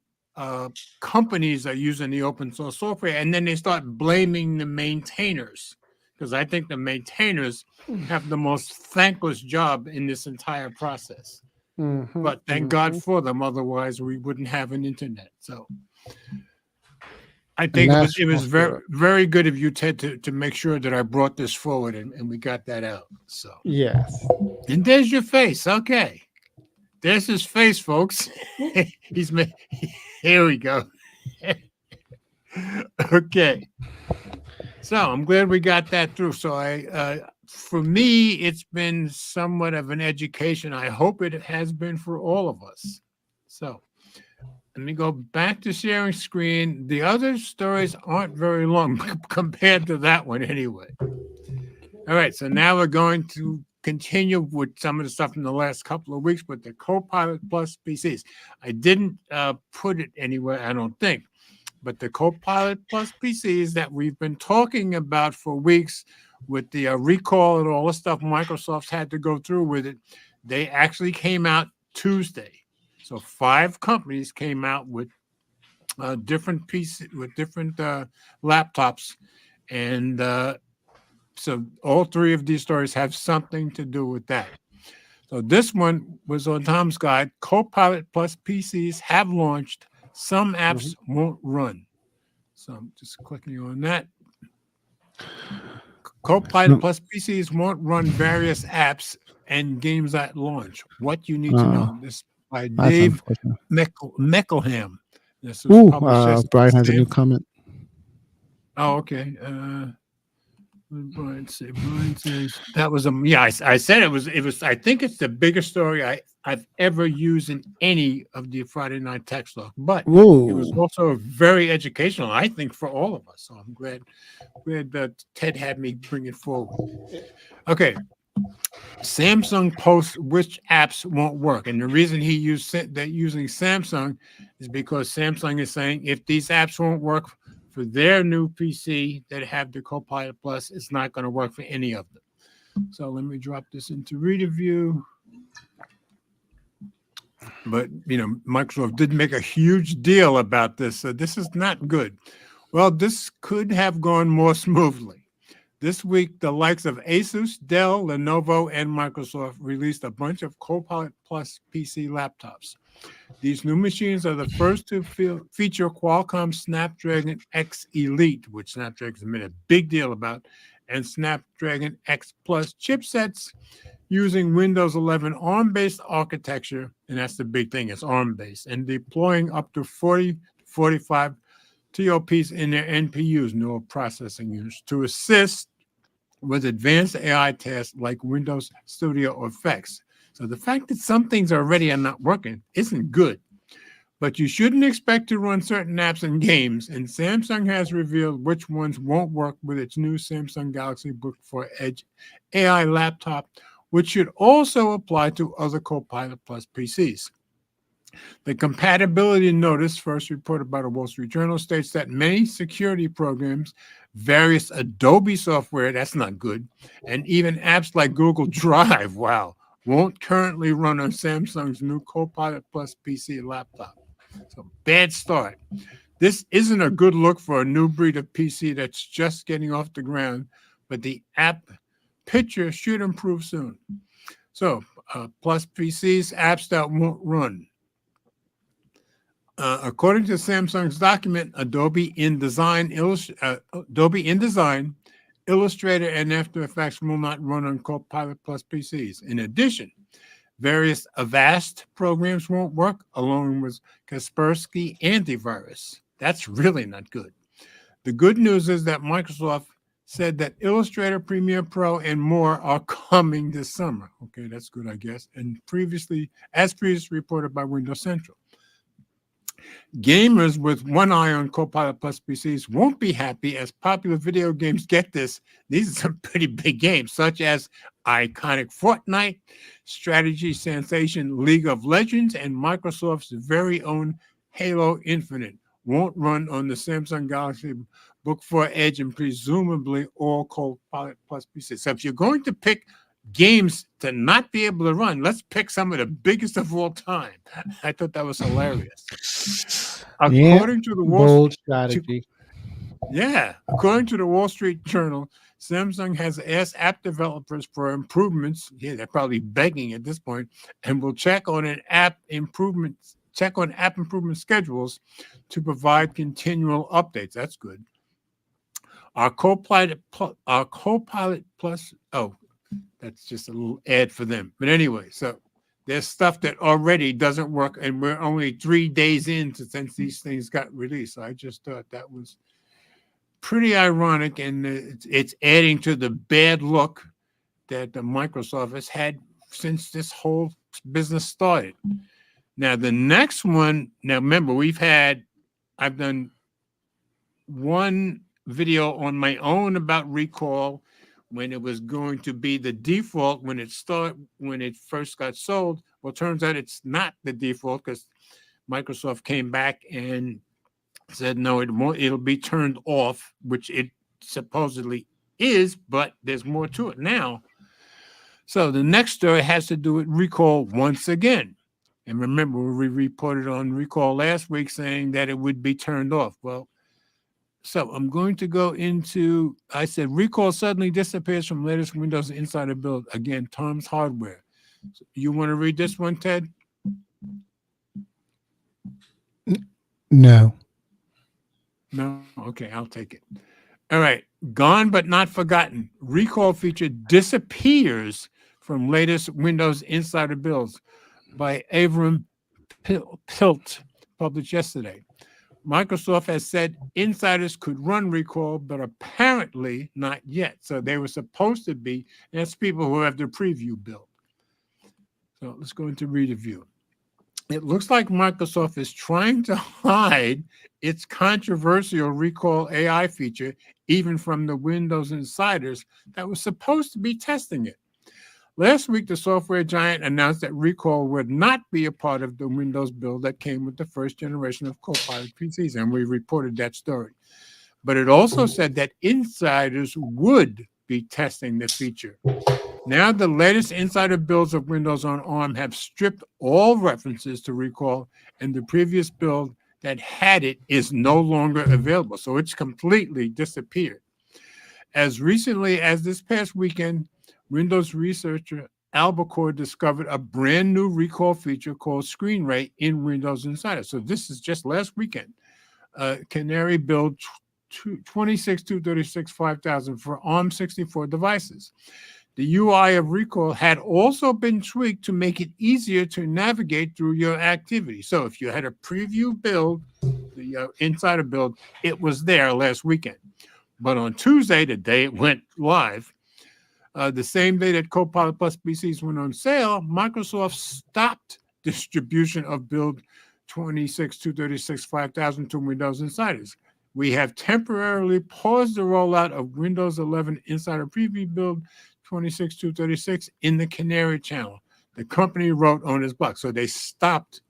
companies are using the open source software and then they start blaming the maintainers, because I think the maintainers have the most thankless job in this entire process. But thank God for them, otherwise we wouldn't have an internet. So I think it was very, very good of you, Ted, to make sure that I brought this forward and we got that out. So yes. And there's your face. Okay. There's his face, folks. Here we go. Okay. So I'm glad we got that through. So for me, it's been somewhat of an education. I hope it has been for all of us. So let me go back to sharing screen. The other stories aren't very long compared to that one anyway. All right. So now we're going to continue with some of the stuff in the last couple of weeks with the Copilot Plus PCs. I didn't put it anywhere, I don't think, but the Copilot Plus PCs that we've been talking about for weeks with the recall and all the stuff Microsoft's had to go through with it, they actually came out Tuesday. So 5 companies came out with different pieces, with different laptops, and so all 3 of these stories have something to do with that. So this one was on Tom's Guide. Copilot Plus PCs have launched. Some apps won't run. So I'm just clicking on that. Copilot Plus PCs won't run various apps and games at launch. What you need to know. This by Dave Meckelham. This was published. Brian has a new comment. Oh, okay. Brian says that was I said it was. I think it's the biggest story I've ever used in any of the Friday Night Tech Talk, but it was also very educational, I think, for all of us. So I'm glad that Ted had me bring it forward. Okay. Samsung posts which apps won't work, and the reason he used that using Samsung is because Samsung is saying if these apps won't work for their new PC that have the Copilot Plus, it's not going to work for any of them. So let me drop this into reader view. But, Microsoft did make a huge deal about this. So this is not good. Well, this could have gone more smoothly. This week, the likes of Asus, Dell, Lenovo, and Microsoft released a bunch of Copilot Plus PC laptops. These new machines are the first to feature Qualcomm Snapdragon X Elite, which Snapdragon's made a big deal about, and Snapdragon X Plus chipsets using Windows 11 ARM-based architecture, and that's the big thing, it's ARM-based, and deploying up to 40 to 45 TOPs in their NPUs, neural processing units, to assist with advanced AI tasks like Windows Studio Effects. So the fact that some things already are not working isn't good. But you shouldn't expect to run certain apps and games, and Samsung has revealed which ones won't work with its new Samsung Galaxy Book 4 Edge AI laptop, which should also apply to other Copilot Plus PCs. The compatibility notice, first reported by the Wall Street Journal, states that many security programs, various Adobe software, that's not good, and even apps like Google Drive, won't currently run on Samsung's new Copilot Plus PC laptop. So bad start. This isn't a good look for a new breed of PC that's just getting off the ground, but the app picture should improve soon. So Plus PCs, apps that won't run. According to Samsung's document, Adobe InDesign, Illustrator, and After Effects will not run on Copilot Plus PCs. In addition, various Avast programs won't work, along with Kaspersky Antivirus. That's really not good. The good news is that Microsoft said that Illustrator, Premiere Pro, and more are coming this summer. Okay, that's good, I guess. And previously reported by Windows Central. Gamers with one eye on Copilot Plus PCs won't be happy as popular video games, get this, these are some pretty big games, such as iconic Fortnite, strategy sensation League of Legends, and Microsoft's very own Halo Infinite won't run on the Samsung Galaxy Book 4 Edge and presumably all Copilot Plus PCs. So if you're going to pick games to not be able to run, let's pick some of the biggest of all time. I thought that was hilarious. According to the bold strategy. According to the Wall Street Journal, Samsung has asked app developers for improvements. Yeah, they're probably begging at this point, and will check on app improvement schedules to provide continual updates. That's good. Our Copilot Plus. Oh, that's just a little ad for them. But anyway, so there's stuff that already doesn't work, and we're only 3 days in since these things got released. So I just thought that was pretty ironic, and it's adding to the bad look that Microsoft has had since this whole business started. Now, the next one, remember, I've done one video on my own about recall. when it was going to be the default when it first got sold. Well, turns out it's not the default because Microsoft came back and said no, it'll be turned off, which it supposedly is, but there's more to it now. So the next story has to do with recall once again. And remember, we reported on recall last week saying that it would be turned off. Well, so I'm going to go into, I said, recall suddenly disappears from latest Windows Insider build. Again, Tom's Hardware. So you want to read this one, Ted? No. No? Okay, I'll take it. All right. Gone but not forgotten. Recall feature disappears from latest Windows Insider builds by Avram Pilt, published yesterday. Microsoft has said insiders could run recall, but apparently not yet. So they were supposed to be. That's people who have the preview build. So let's go into reader view. It looks like Microsoft is trying to hide its controversial recall AI feature, even from the Windows insiders that were supposed to be testing it. Last week, the software giant announced that recall would not be a part of the Windows build that came with the first generation of Copilot PCs, and we reported that story. But it also said that insiders would be testing the feature. Now, the latest insider builds of Windows on ARM have stripped all references to recall, and the previous build that had it is no longer available. So it's completely disappeared. As recently as this past weekend, Windows researcher Albacore discovered a brand new recall feature called Screen Rate in Windows Insider. So this is just last weekend. Canary build 26236-5000 for ARM64 devices. The UI of recall had also been tweaked to make it easier to navigate through your activity. So if you had a preview build, the Insider build, it was there last weekend. But on Tuesday, the day it went live, the same day that Copilot Plus PCs went on sale, Microsoft stopped distribution of build 26236-5000 to Windows Insiders. We have temporarily paused the rollout of Windows 11 Insider Preview build 26236 in the Canary channel. The company wrote on its blog. So they stopped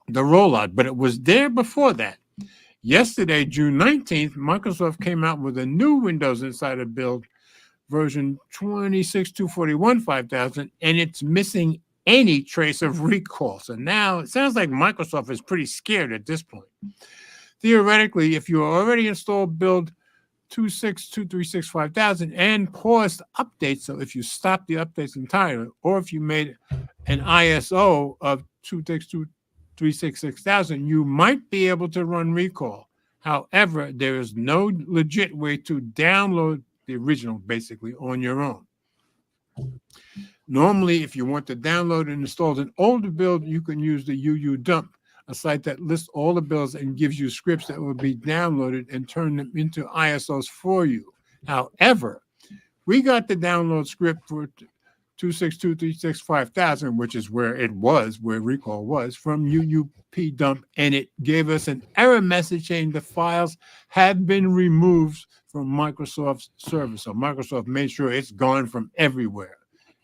the rollout, but it was there before that. Yesterday, June 19th, Microsoft came out with a new Windows Insider build, version 26241-5000, and it's missing any trace of recall. So now it sounds like Microsoft is pretty scared at this point. Theoretically, if you already installed build 26236-5000 and paused updates, so if you stop the updates entirely, or if you made an ISO of 26236-6000, you might be able to run recall. However, there is no legit way to download the original, basically, on your own. Normally, if you want to download and install an older build, you can use the UU dump, a site that lists all the builds and gives you scripts that will be downloaded and turn them into ISOs for you. However, we got the download script for 26236-5000, which is where recall was, from UUP dump, and it gave us an error message saying the files have been removed from Microsoft's server. So Microsoft made sure it's gone from everywhere.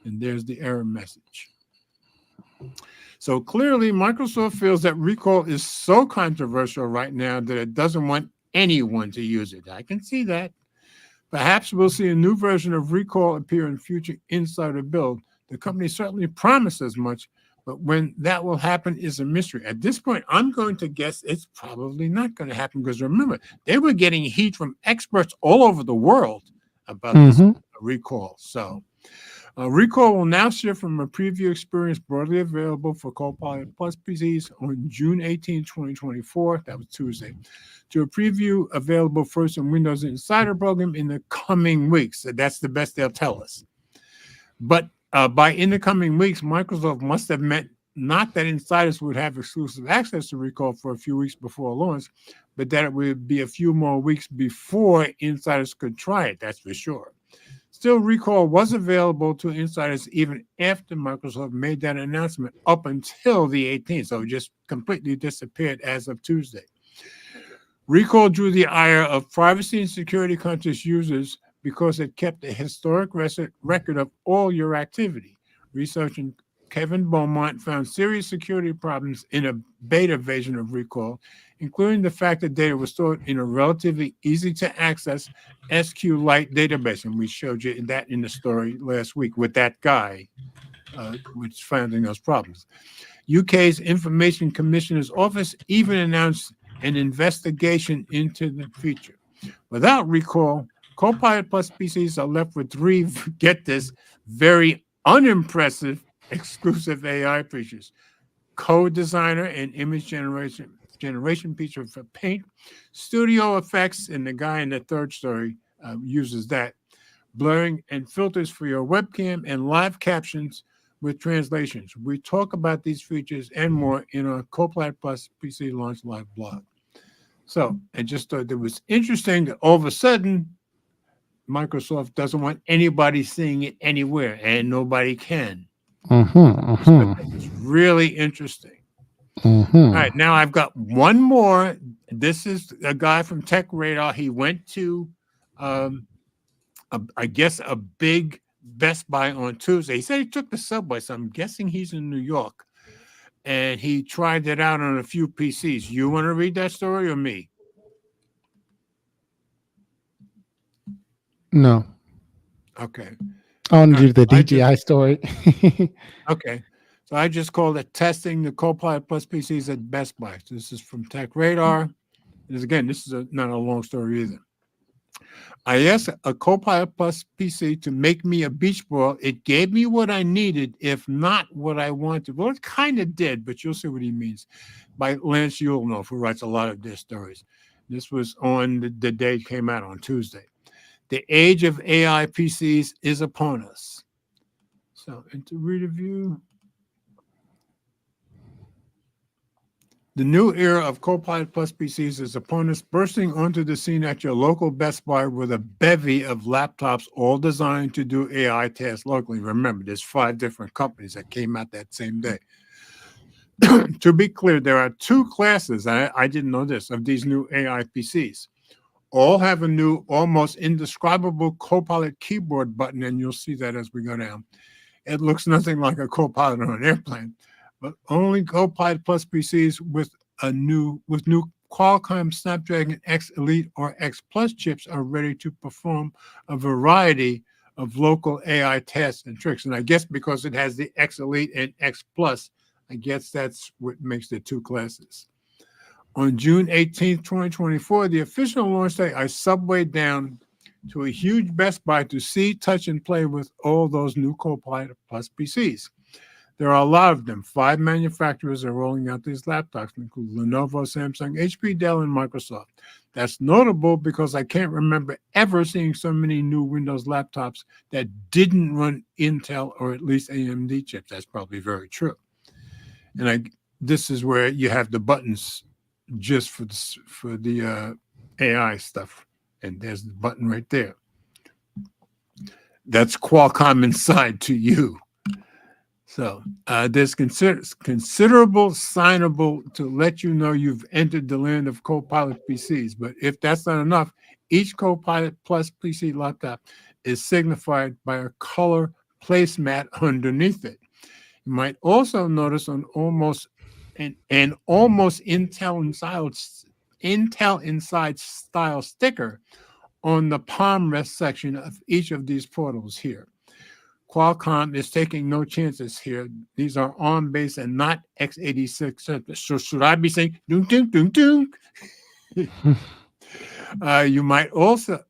And there's the error message. So clearly, Microsoft feels that recall is so controversial right now that it doesn't want anyone to use it. I can see that. Perhaps we'll see a new version of recall appear in future Insider build. The company certainly promised as much, but when that will happen is a mystery. At this point, I'm going to guess it's probably not going to happen because remember, they were getting heat from experts all over the world about this recall. So recall will now shift from a preview experience broadly available for Copilot Plus PCs on June 18, 2024, that was Tuesday, to a preview available first in Windows Insider program in the coming weeks. So that's the best they'll tell us. But by in the coming weeks, Microsoft must have meant not that insiders would have exclusive access to recall for a few weeks before launch, but that it would be a few more weeks before insiders could try it, that's for sure. Still, recall was available to insiders even after Microsoft made that announcement up until the 18th, so it just completely disappeared as of Tuesday. Recall drew the ire of privacy and security conscious users because it kept a historic record of all your activity. Researcher Kevin Beaumont found serious security problems in a beta version of Recall, including the fact that data was stored in a relatively easy-to-access SQLite database. And we showed you that in the story last week with that guy, which finding those problems. UK's Information Commissioner's Office even announced an investigation into the feature. Without Recall, Copilot Plus PCs are left with three, get this, very unimpressive exclusive AI features. Code Designer and image generation feature for Paint, Studio Effects, and the guy in the third story uses that, blurring and filters for your webcam, and live captions with translations. We talk about these features and more in our Copilot Plus PC Launch Live blog. So I just thought it was interesting that all of a sudden, Microsoft doesn't want anybody seeing it anywhere, and nobody can. It's really interesting. All right, now I've got one more. This is a guy from Tech Radar. He went to, I guess, a big Best Buy on Tuesday. He said he took the subway, so I'm guessing he's in New York. And he tried it out on a few PCs. You want to read that story or me? No. Okay. I want to do the DJI story. Okay. So I just called it Testing the Copilot Plus PCs at Best Buy. So this is from Tech Radar. Again, this is not a long story either. I asked a Copilot Plus PC to make me a beach ball. It gave me what I needed, if not what I wanted. Well, it kind of did, but you'll see what he means. By Lance Ulanoff, who writes a lot of their stories. This was on the day it came out on Tuesday. The age of AI PCs is upon us. So, and to review, the new era of Copilot Plus PCs is upon us, bursting onto the scene at your local Best Buy with a bevy of laptops, all designed to do AI tasks locally. Remember, there's 5 different companies that came out that same day. To be clear, there are 2 classes, I didn't know this, of these new AI PCs. All have a new, almost indescribable Copilot keyboard button, and you'll see that as we go down. It looks nothing like a Copilot on an airplane, but only Copilot Plus PCs with new Qualcomm Snapdragon X Elite or X Plus chips are ready to perform a variety of local AI tests and tricks. And I guess because it has the X Elite and X Plus, I guess that's what makes the 2 classes. On June 18th, 2024, the official launch day, I subwayed down to a huge Best Buy to see, touch, and play with all those new Copilot Plus PCs. There are a lot of them. 5 manufacturers are rolling out these laptops, including Lenovo, Samsung, HP, Dell, and Microsoft. That's notable because I can't remember ever seeing so many new Windows laptops that didn't run Intel or at least AMD chips. That's probably very true. And this is where you have the buttons just for the AI stuff. And there's the button right there. That's Qualcomm inside to you. So there's considerable signable to let you know you've entered the land of Copilot PCs. But if that's not enough, each Copilot Plus PC laptop is signified by a color placemat underneath it. You might also notice an almost Intel Inside style sticker on the palm rest section of each of these portals here. Qualcomm is taking no chances here. These are ARM-based and not x86 servers. So should I be saying, dunk, dunk, dunk, dunk? You might also,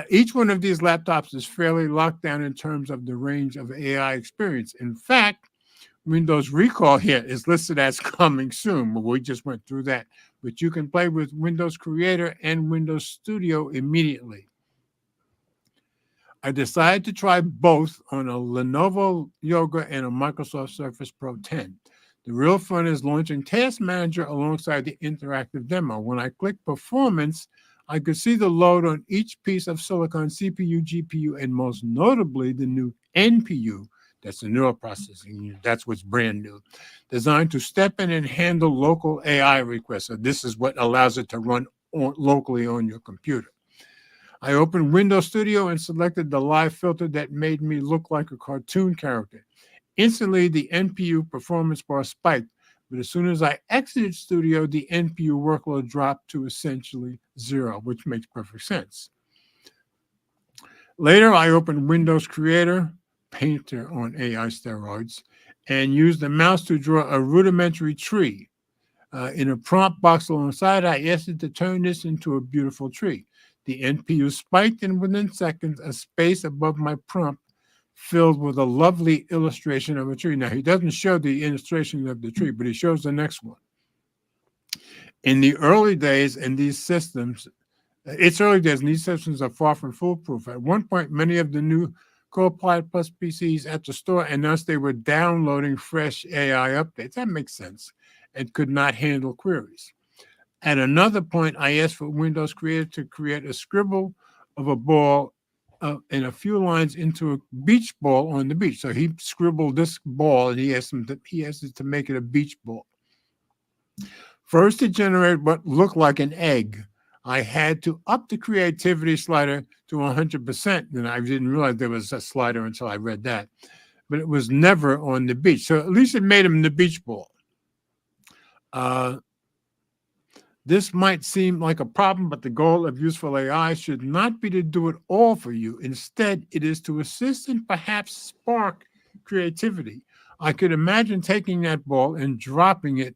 each one of these laptops is fairly locked down in terms of the range of AI experience. In fact, Windows Recall here is listed as coming soon. We just went through that. But you can play with Windows Creator and Windows Studio immediately. I decided to try both on a Lenovo Yoga and a Microsoft Surface Pro 10. The real fun is launching Task Manager alongside the interactive demo. When I click Performance, I could see the load on each piece of silicon CPU, GPU, and most notably the new NPU. That's the neural processing unit. That's what's brand new, designed to step in and handle local AI requests. So this is what allows it to run locally on your computer. I opened Windows Studio and selected the live filter that made me look like a cartoon character. Instantly, the NPU performance bar spiked, but as soon as I exited Studio, the NPU workload dropped to essentially zero, which makes perfect sense. Later, I opened Windows Creator, Painter on AI steroids, and used the mouse to draw a rudimentary tree. In a prompt box alongside, I asked it to turn this into a beautiful tree. The NPU spiked, and within seconds, a space above my prompt filled with a lovely illustration of a tree. Now, he doesn't show the illustration of the tree, but he shows the next one. In the early days in these systems, it's early days, and these systems are far from foolproof. At one point, many of the new Copilot Plus PCs at the store announced they were downloading fresh AI updates. That makes sense, and could not handle queries. At another point, I asked for Windows Creator to create a scribble of a ball and a few lines into a beach ball on the beach. So he scribbled this ball, and he asked it to make it a beach ball. First, it generated what looked like an egg. I had to up the creativity slider to 100%, and I didn't realize there was a slider until I read that. But it was never on the beach. So at least it made him the beach ball. This might seem like a problem, but the goal of useful AI should not be to do it all for you. Instead, it is to assist and perhaps spark creativity. I could imagine taking that ball and dropping it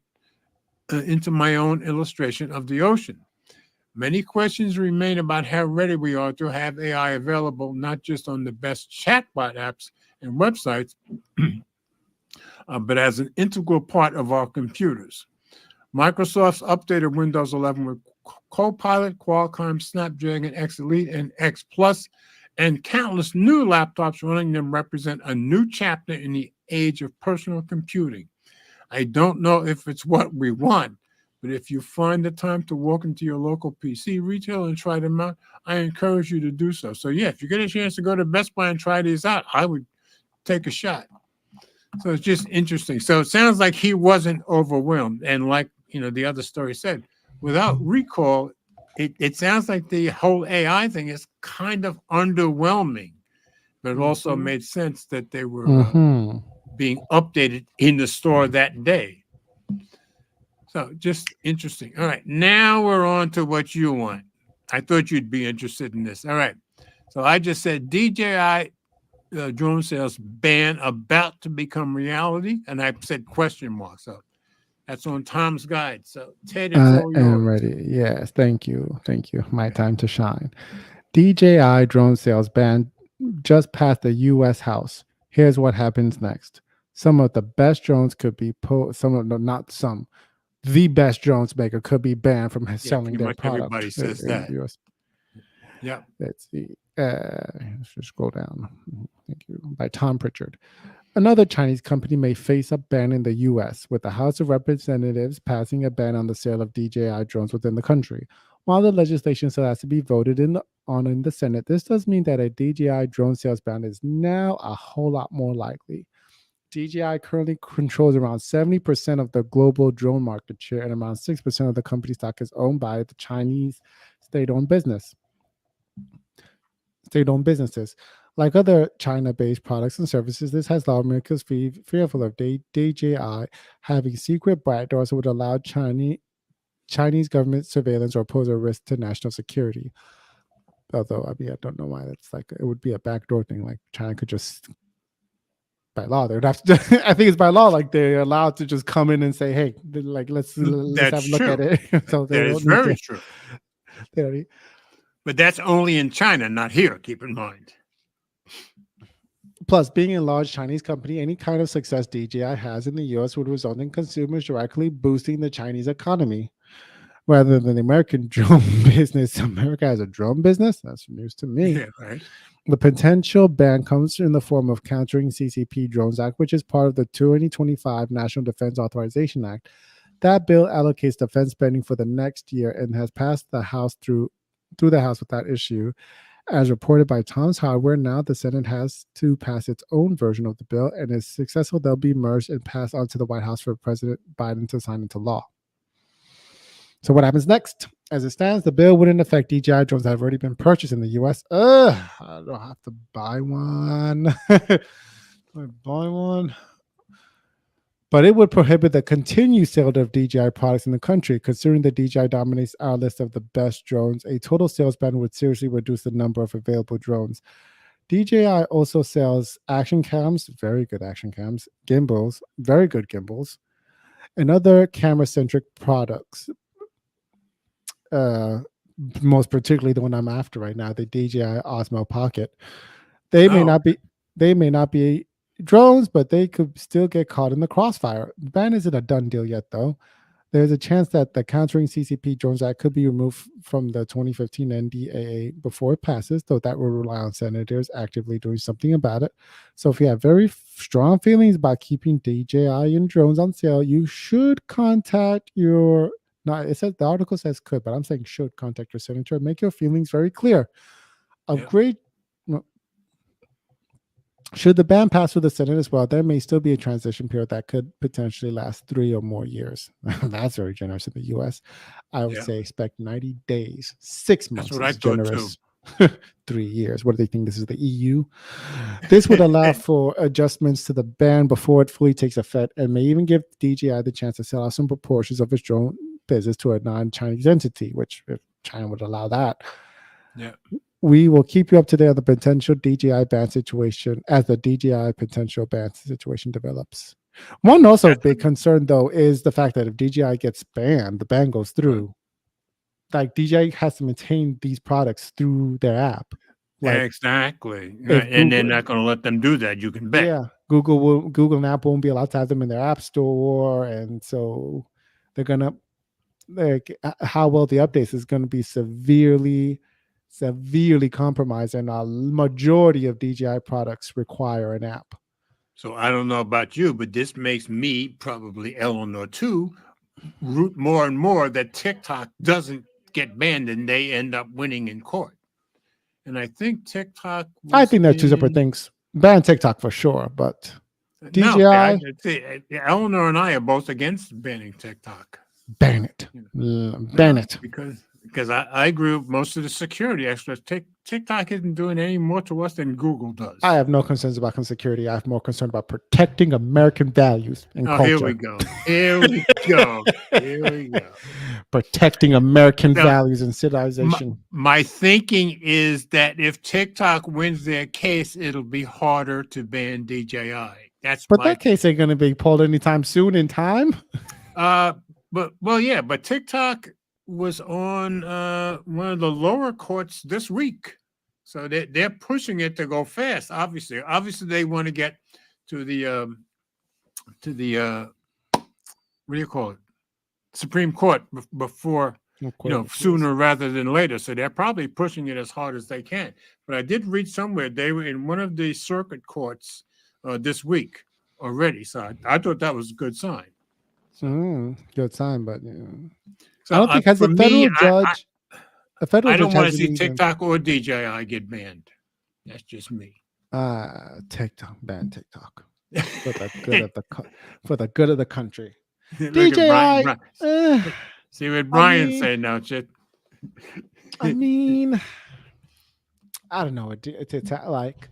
into my own illustration of the ocean. Many questions remain about how ready we are to have AI available, not just on the best chatbot apps and websites, but as an integral part of our computers. Microsoft's updated Windows 11 with Copilot, Qualcomm Snapdragon X Elite, and X Plus, and countless new laptops running them represent a new chapter in the age of personal computing. I don't know if it's what we want, but if you find the time to walk into your local PC retailer and try them out, I encourage you to do so. So yeah, if you get a chance to go to Best Buy and try these out, I would take a shot. So it's just interesting. So it sounds like he wasn't overwhelmed. And like, the other story said, without recall, it sounds like the whole AI thing is kind of underwhelming, but it also made sense that they were being updated in the store that day. So just interesting. All right, now we're on to what you want. I thought you'd be interested in this. All right. So I just said DJI drone sales ban about to become reality, and I said question mark. So that's on Tom's guide. So Ted, it's all yours. I'm ready. Yes, thank you. My time to shine. DJI drone sales ban just passed the U.S. House. Here's what happens next. Some of the best drones could be the best drones maker could be banned from selling their product. Everybody says that. Yeah. Let's see. Let's just scroll down. Thank you. By Tom Pritchard. Another Chinese company may face a ban in the U.S., with the House of Representatives passing a ban on the sale of DJI drones within the country. While the legislation still has to be voted on in the Senate, this does mean that a DJI drone sales ban is now a whole lot more likely. DJI currently controls around 70% of the global drone market share, and around 6% of the company stock is owned by the Chinese state-owned businesses. Like other China-based products and services, this has lawmakers fearful of DJI having secret backdoors that would allow Chinese government surveillance or pose a risk to national security. Although, I don't know why that's it would be a backdoor thing. Like China could just, by law, they would have to. I think it's by law, they're allowed to just come in and say, "Hey, let's have a look at it." So that is very true. But that's only in China, not here. Keep in mind. Plus, being a large Chinese company, any kind of success DJI has in the U.S. would result in consumers directly boosting the Chinese economy. Rather than the American drone business, America has a drone business? That's news to me. Yeah, right. The potential ban comes in the form of Countering CCP Drones Act, which is part of the 2025 National Defense Authorization Act. That bill allocates defense spending for the next year and has passed the House through the House without issue. As reported by Tom's Hardware, now the Senate has to pass its own version of the bill, and if successful, they'll be merged and passed on to the White House for President Biden to sign into law. So what happens next? As it stands, the bill wouldn't affect DJI drones that have already been purchased in the US. I don't have to buy one. I buy one. But it would prohibit the continued sale of DJI products in the country. Considering that DJI dominates our list of the best drones, a total sales ban would seriously reduce the number of available drones. DJI also sells action cams, very good action cams, gimbals, very good gimbals, and other camera centric products. Uh, Most particularly the one I'm after right now, the DJI Osmo Pocket. They may Oh, not be they may not be drones, but they could still get caught in the crossfire. The ban isn't a done deal yet, though. There's a chance that the Countering CCP Drones Act could be removed from the 2015 NDAA before it passes, though that will rely on senators actively doing something about it. So if you have very strong feelings about keeping DJI and drones on sale, you should contact your not it says the article says could, but I'm saying should contact your senator and make your feelings very clear. Of yeah, great should the ban pass through the Senate as well, there may still be a transition period that could potentially last 3 or more years. That's very generous in the US. I would yeah. say expect 90 days. 6 That's months what I is thought too. generous. 3 years. What do they think? This is the EU? This would allow for adjustments to the ban before it fully takes effect and may even give DJI the chance to sell out some proportions of its drone business to a non Chinese entity, which, if China would allow that, Yeah. we will keep you up to date on the potential DJI ban situation as the DJI potential ban situation develops. One also That's big concern, though, is the fact that if DJI gets banned, the ban goes right. through. Like DJI has to maintain these products through their app. Like Exactly. if And they're Google, not going to let them do that. You can bet. yeah, Google and Apple won't be allowed to have them in their app store, and so they're gonna like how well the updates is going to be severely compromised, and a majority of DJI products require an app. So I don't know about you, but this makes me, probably Eleanor too, root more and more that TikTok doesn't get banned and they end up winning in court. And I think TikTok I was think they're two separate in. things. Ban TikTok for sure, but No, DJI see, Eleanor and I are both against banning TikTok. ban it, You ban know, it. because I agree with most of the security experts. TikTok isn't doing any more to us than Google does. I have no concerns about security. I have more concern about protecting American values and Oh, culture. here we go. Here we go. Here we go. Protecting American So, values and civilization. my thinking is that if TikTok wins their case, it'll be harder to ban DJI. That's But my. that case ain't going to be pulled anytime soon in time. But TikTok was on one of the lower courts this week, so they're pushing it to go fast. Obviously, they want to get to the what do you call it, Supreme Court before sooner rather than later. So they're probably pushing it as hard as they can. But I did read somewhere they were in one of the circuit courts this week already. So I thought that was a good sign. Good sign, but So I don't think has for a federal me, judge. A federal I don't judge want to hasn't see even. TikTok or DJI get banned. That's just me. TikTok, ban TikTok for the good of for the good of the country. Look DJI. at Brian. See what Brian's saying now, Chit. I mean, I don't know. It's like.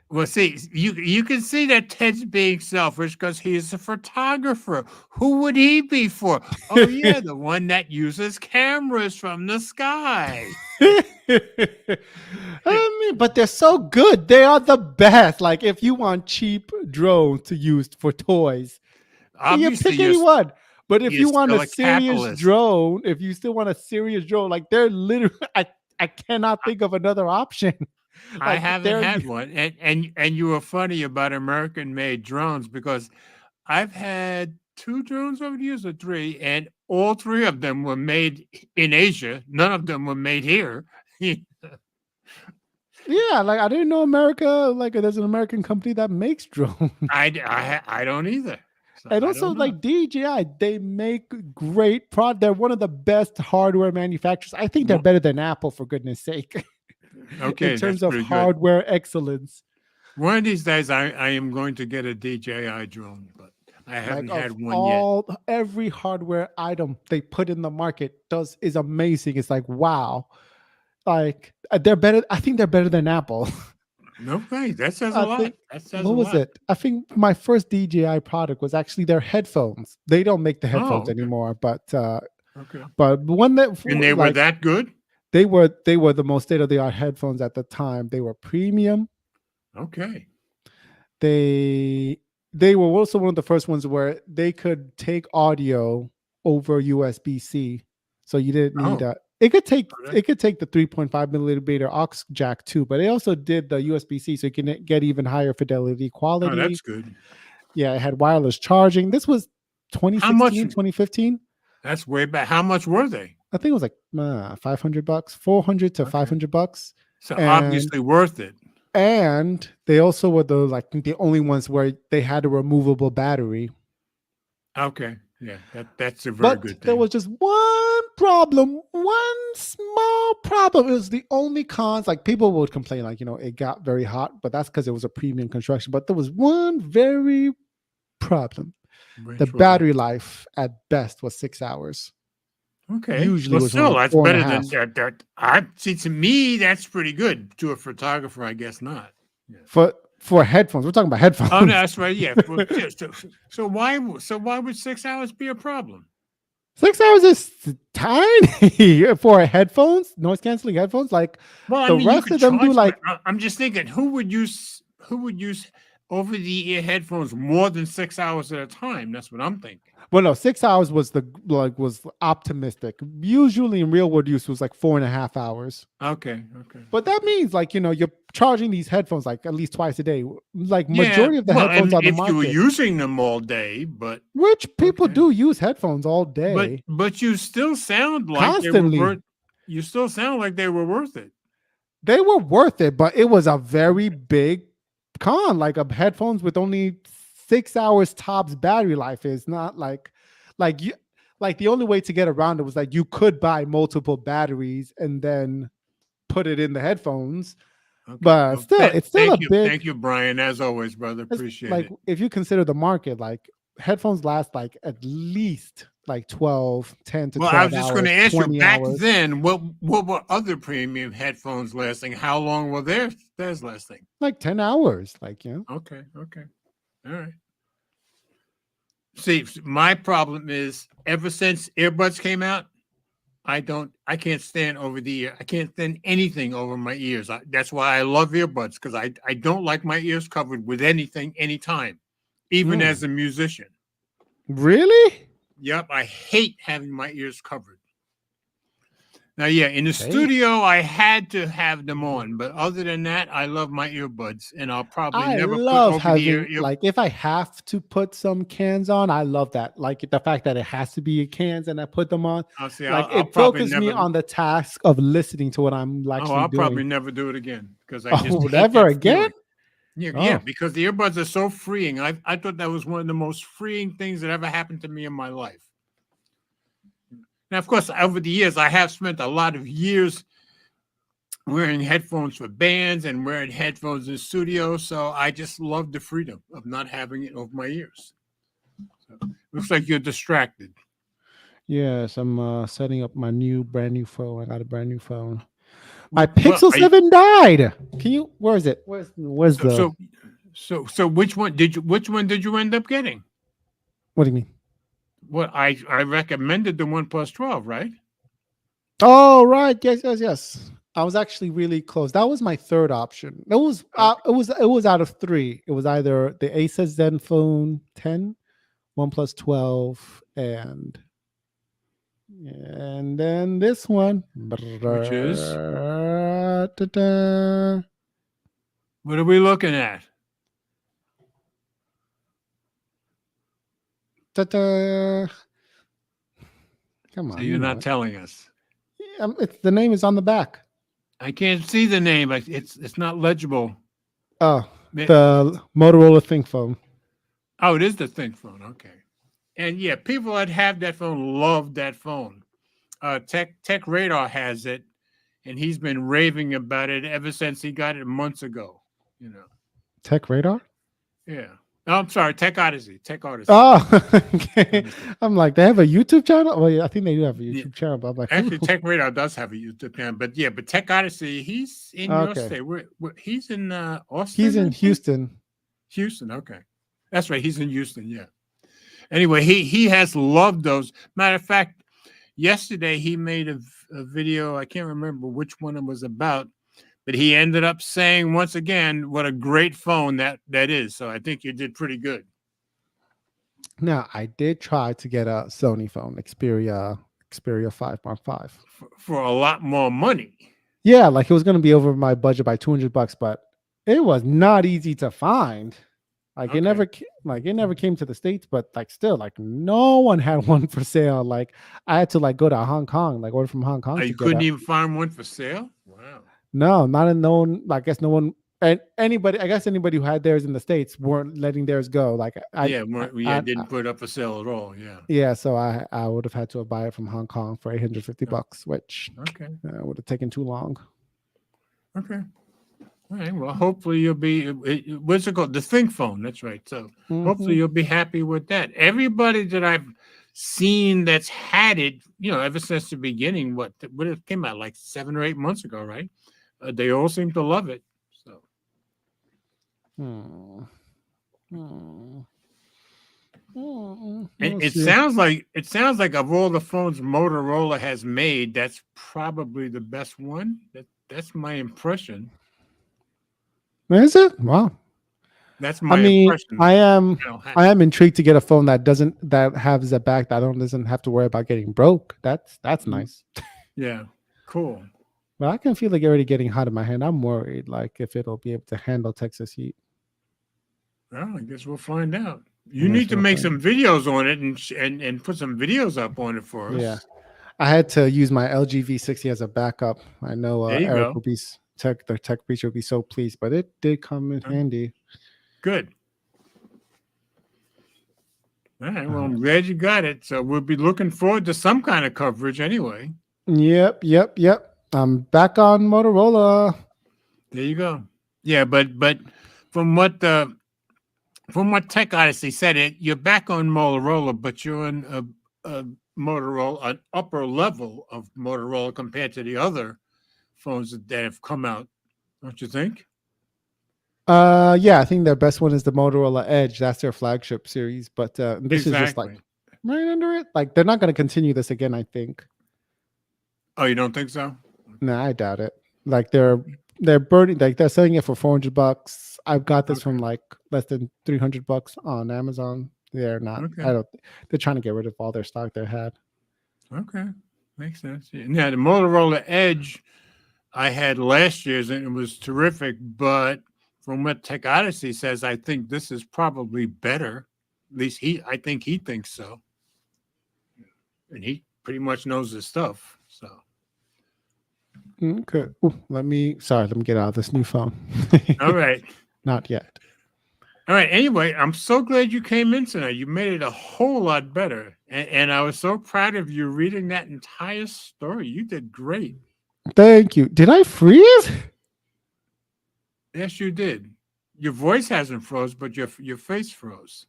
Well, see, you can see that Ted's being selfish because he's a photographer. Who would he be for? Oh, yeah, the one that uses cameras from the sky. I mean, but they're so good. They are the best. Like, if you want cheap drones to use for toys, Obviously, you pick anyone. But if you want still a serious drone, if you still want a serious drone, like they're literally, I cannot think of another option. I haven't had one, and you were funny about American-made drones because I've had 2 drones over the years, or 3, and all 3 of them were made in Asia. None of them were made here. Yeah, like I didn't know America. Like there's an American company that makes drones. I don't either. So and also, like DJI, they make great product. They're one of the best hardware manufacturers. I think they're better than Apple, for goodness sake. Okay, in terms of hardware excellence. One of these days, I am going to get a DJI drone, but I Like haven't of had one yet. every hardware item they put in the market is amazing. It's like wow, like they're better. I think they're better than Apple. No way. That says a I lot. think That says a what was lot. it? I think my first DJI product was actually their headphones. They don't make the headphones Oh, okay. anymore, Okay. but one that And they were like that good? they were the most state of the art headphones at the time. They were premium. Okay. They they were also one of the first ones where they could take audio over USB-C, so you didn't need Oh, a. It could take okay. the 3.5 millimeter aux jack too, but it also did the USB-C, so you can get even higher fidelity Oh, quality. that's good. Yeah, it had wireless charging. This was How much? 2016, 2015. That's way back. How much were they? I think it was like $500, 400 to Okay. $500, So and obviously worth it. they also were the only ones where they had a removable battery. Okay. Yeah, that's a very But good there thing. was just one problem, one small problem. It was the only cons. Like people would complain, like, it got very hot, but that's because it was a premium construction. But there was one very problem. The Which was battery life at best was 6 hours. okay. Usually Well, was still, around that's four and a better than half. that. I see. To me, that's pretty good. To a photographer, I guess not. Yeah. For headphones. We're talking about Oh no, headphones. that's right. Yeah. So why would 6 hours be a problem? 6 hours is tiny for headphones, noise canceling headphones. Like Well, I the mean, you rest could of them do charge, but like I'm just thinking, who would use over the ear headphones more than 6 hours at a time? That's what I'm thinking. well, no, 6 hours was was optimistic. Usually in real world use was like 4.5 hours. Okay. Okay. But that means like you're charging these headphones like at least twice a day. Like Yeah. majority of the Well, headphones and on the if you were market, using them all day, but which people okay. do use headphones all But day but you still sound like they were constantly. worth. You still sound like they were worth it. They were worth it, but it was a very big con. Like a headphones with only 6 hours tops battery life is not like you like the only way to get around it was like you could buy multiple batteries and then put it in the headphones. Okay. But Well, still, it's still a thank big. you, Brian. As always, brother. Appreciate Like it. if you consider the market, like headphones last like at least like 10 to Well, I was 12 just going to hours, ask you 20 back hours. then, what were other premium headphones lasting? How long were theirs lasting? Like 10 hours. Like, Okay, all right. See, my problem is ever since earbuds came out, I can't stand over the ear. I can't stand anything over my ears. That's why I love earbuds because I don't like my ears covered with anything anytime, even as a musician. Really? Yep, I hate having my ears covered. Now, yeah, in the Okay. studio, I had to have them on, but other than that, I love my earbuds, and I'll probably I never put love over the ear. having like if I have to put some cans on, I love that. Like the fact that it has to be cans and I put them on. I'll see. Like I'll it probably focuses me never. on the task of listening to what I'm Oh, actually I'll probably doing. never do it again because I just Oh, hate never that again? feeling. Yeah, Oh, because the earbuds are so freeing. I thought that was one of the most freeing things that ever happened to me in my life. Now, of course, over the years, I have spent a lot of years wearing headphones for bands and wearing headphones in studios. So I just love the freedom of not having it over my ears. So, looks like you're distracted. yes. I'm setting up my brand new phone. I got a brand new phone. My Well, Pixel 7 died. Can you where is it? Where's so the so which one did you end up getting? what do you mean? Well, I recommended the OnePlus 12, right? Oh, right. Yes. I was actually really close. That was my third option. It was out of three. It was either the Asus Zenfone 10, OnePlus 12, and then this one. Which is Ta-da. what are we looking at? Ta-da. Come So on, you're you know not it. telling us. The name is on the back. I can't see the name. It's not legible. Oh, the Motorola ThinkPhone. Oh, it is the Think phone. Okay. And yeah, people that have that phone love that phone. Tech Radar has it, and he's been raving about it ever since he got it months ago. Tech Radar? Yeah. Oh, I'm sorry, Tech Odyssey. Tech Odyssey. Oh, okay. Understood. I'm like, they have a YouTube channel. Well, yeah, I think they do have a Yeah. YouTube channel, but I'm like, who? Actually, Tech Radar does have a YouTube channel, but yeah, but Tech Odyssey, he's in your Okay, state. He's in he's Austin, in I think. Houston. Houston. Okay, that's right. He's in Houston. Yeah. Anyway, he has loved those. Matter of fact, yesterday he made a video. I can't remember which one it was about, but he ended up saying once again what a great phone that is. So I think you did pretty good Now, I did try to get a Sony phone, Xperia 5.5. for a lot more money. Yeah, like it was going to be over my budget by $200, but it was not easy to find. Like it Okay. never, like it never came to the States, but like still, like no one had one for sale. Like I had to like go to Hong Kong, like order from Hong Kong to You get couldn't a. even find one for sale. Wow. No, not a known. I guess no one and anybody. I guess anybody who had theirs in the States weren't letting theirs go. Like Yeah, didn't put it up for sale at all. Yeah. yeah, so I would have had to buy it from Hong Kong for $850, which Okay. would have taken too long. Okay. All right. Well, hopefully you'll be. What's it called? The Think phone. That's right. So hopefully you'll be happy with that. Everybody that I've seen that's had it, ever since the beginning, what it came out like 7 or 8 months ago, right? They all seem to love it. So it sounds like of all the phones Motorola has made, that's probably the best one. That's my impression. Is it? Wow. That's my I mean, impression. I am intrigued to get a phone that has a back that doesn't have to worry about getting broke. That's nice. Yeah, cool. But I can feel like already getting hot in my hand. I'm worried, like if it'll be able to handle Texas heat. Well, I guess we'll find out. You need to make some videos on it and put some videos up on it for us. Yeah, I had to use my LG V60 as a backup. I know Eric will be the tech preacher will be so pleased, but it did come in handy. Good. All right. Well, I'm glad you got it. So we'll be looking forward to some kind of coverage anyway. Yep. I'm back on Motorola. There you go. Yeah, but from what Tech Odyssey said, you're back on Motorola, but you're in a Motorola, an upper level of Motorola compared to the other phones that have come out. Don't you think? Yeah, I think their best one is the Motorola Edge. That's their flagship series, but this is just like right under it. Like they're not going to continue this again, I think. Oh, you don't think so? No, I doubt it. Like they're burning, like they're selling it for $400. I've got this from like less than $300 on Amazon. They're not. Okay. They're trying to get rid of all their stock they had. Okay, makes sense. Yeah. Now the Motorola Edge I had last year's and it was terrific, but from what Tech Odyssey says, I think this is probably better. At least I think he thinks so, and he pretty much knows his stuff. So. Okay. Ooh, let me get out of this new phone. All right. Not yet. All right. Anyway, I'm so glad you came in tonight. You made it a whole lot better. And I was so proud of you reading that entire story. You did great. Thank you. Did I freeze? Yes, you did. Your voice hasn't froze, but your face froze.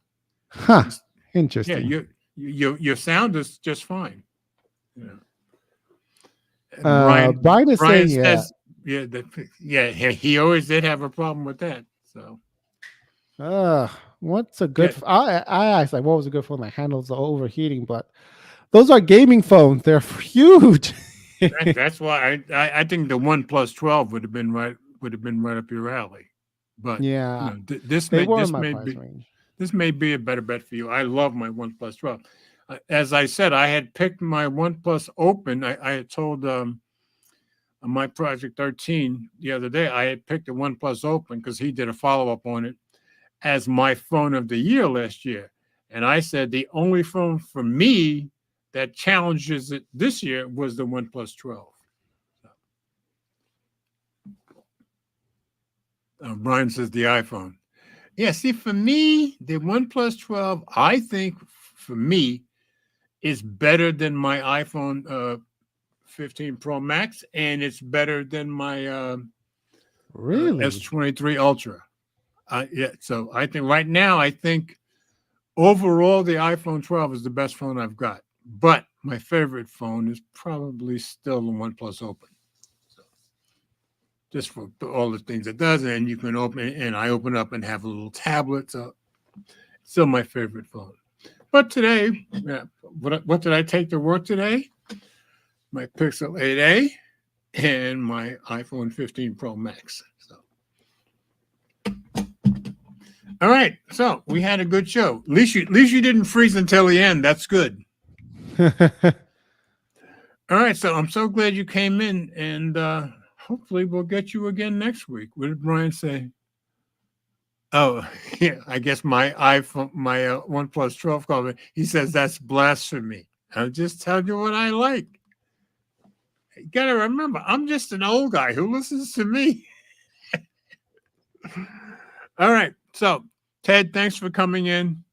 Huh. Interesting. Yeah, your sound is just fine. Yeah. Brian says, he always did have a problem with that. So, what's a good? I asked like, what was a good phone that handles the overheating? But those are gaming phones; they're huge. That's why I think the OnePlus 12 would have been right up your alley. But yeah, this may be a better bet for you. I love my OnePlus 12. As I said, I had picked my OnePlus Open. I had told my Project 13 the other day, I had picked the OnePlus Open because he did a follow-up on it as my phone of the year last year. And I said the only phone for me that challenges it this year was the OnePlus 12. Brian says the iPhone. Yeah, see, for me, the OnePlus 12, I think for me, is better than my iPhone 15 Pro Max, and it's better than my really S23 Ultra. Yeah, so I think right now, I think overall the iPhone 12 is the best phone I've got. But my favorite phone is probably still the OnePlus Open. So just for all the things it does, and you can open it, and I open up and have a little tablet. So still my favorite phone. But today, yeah, what did I take to work today? My Pixel 8a and my iPhone 15 Pro Max. So, all right. So we had a good show. At least you didn't freeze until the end. That's good. All right. So I'm so glad you came in, and hopefully we'll get you again next week. What did Brian say? Oh, yeah. I guess my iPhone, my OnePlus 12 called me. He says that's blasphemy. I'll just tell you what I like. You got to remember, I'm just an old guy who listens to me. All right. So, Ted, thanks for coming in.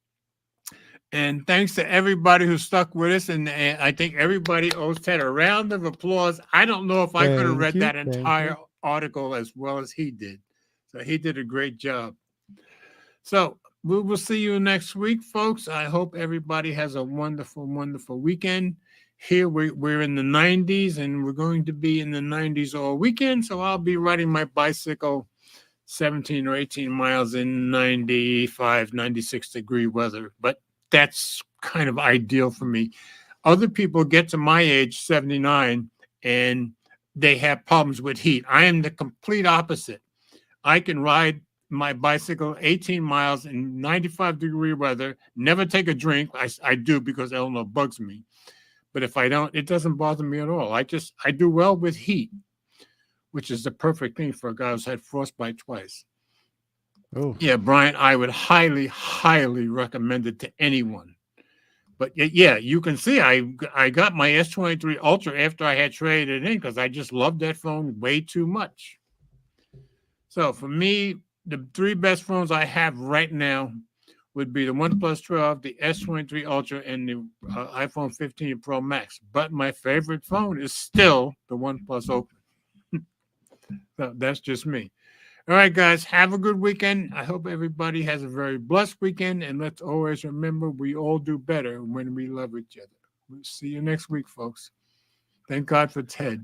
And thanks to everybody who stuck with us. And I think everybody owes Ted a round of applause. I don't know if I could have read that entire article as well as he did. So he did a great job. So we will see you next week, folks. I hope everybody has a wonderful, wonderful weekend. Here we're in the 90s, and we're going to be in the 90s all weekend. So I'll be riding my bicycle 17 or 18 miles in 95, 96 degree weather. But that's kind of ideal for me. Other people get to my age, 79, and they have problems with heat. I am the complete opposite. I can ride my bicycle 18 miles in 95 degree weather, never take a drink. I do because Eleanor bugs me. But if I don't, it doesn't bother me at all. I do well with heat, which is the perfect thing for a guy who's had frostbite twice. Oh. Yeah, Brian, I would highly, highly recommend it to anyone. But yeah, you can see I got my S23 Ultra after I had traded it in because I just loved that phone way too much. So for me, the three best phones I have right now would be the OnePlus 12, the S23 Ultra, and the iPhone 15 Pro Max. But my favorite phone is still the OnePlus Open. So that's just me. All right, guys, have a good weekend. I hope everybody has a very blessed weekend. And let's always remember we all do better when we love each other. We'll see you next week, folks. Thank God for Ted.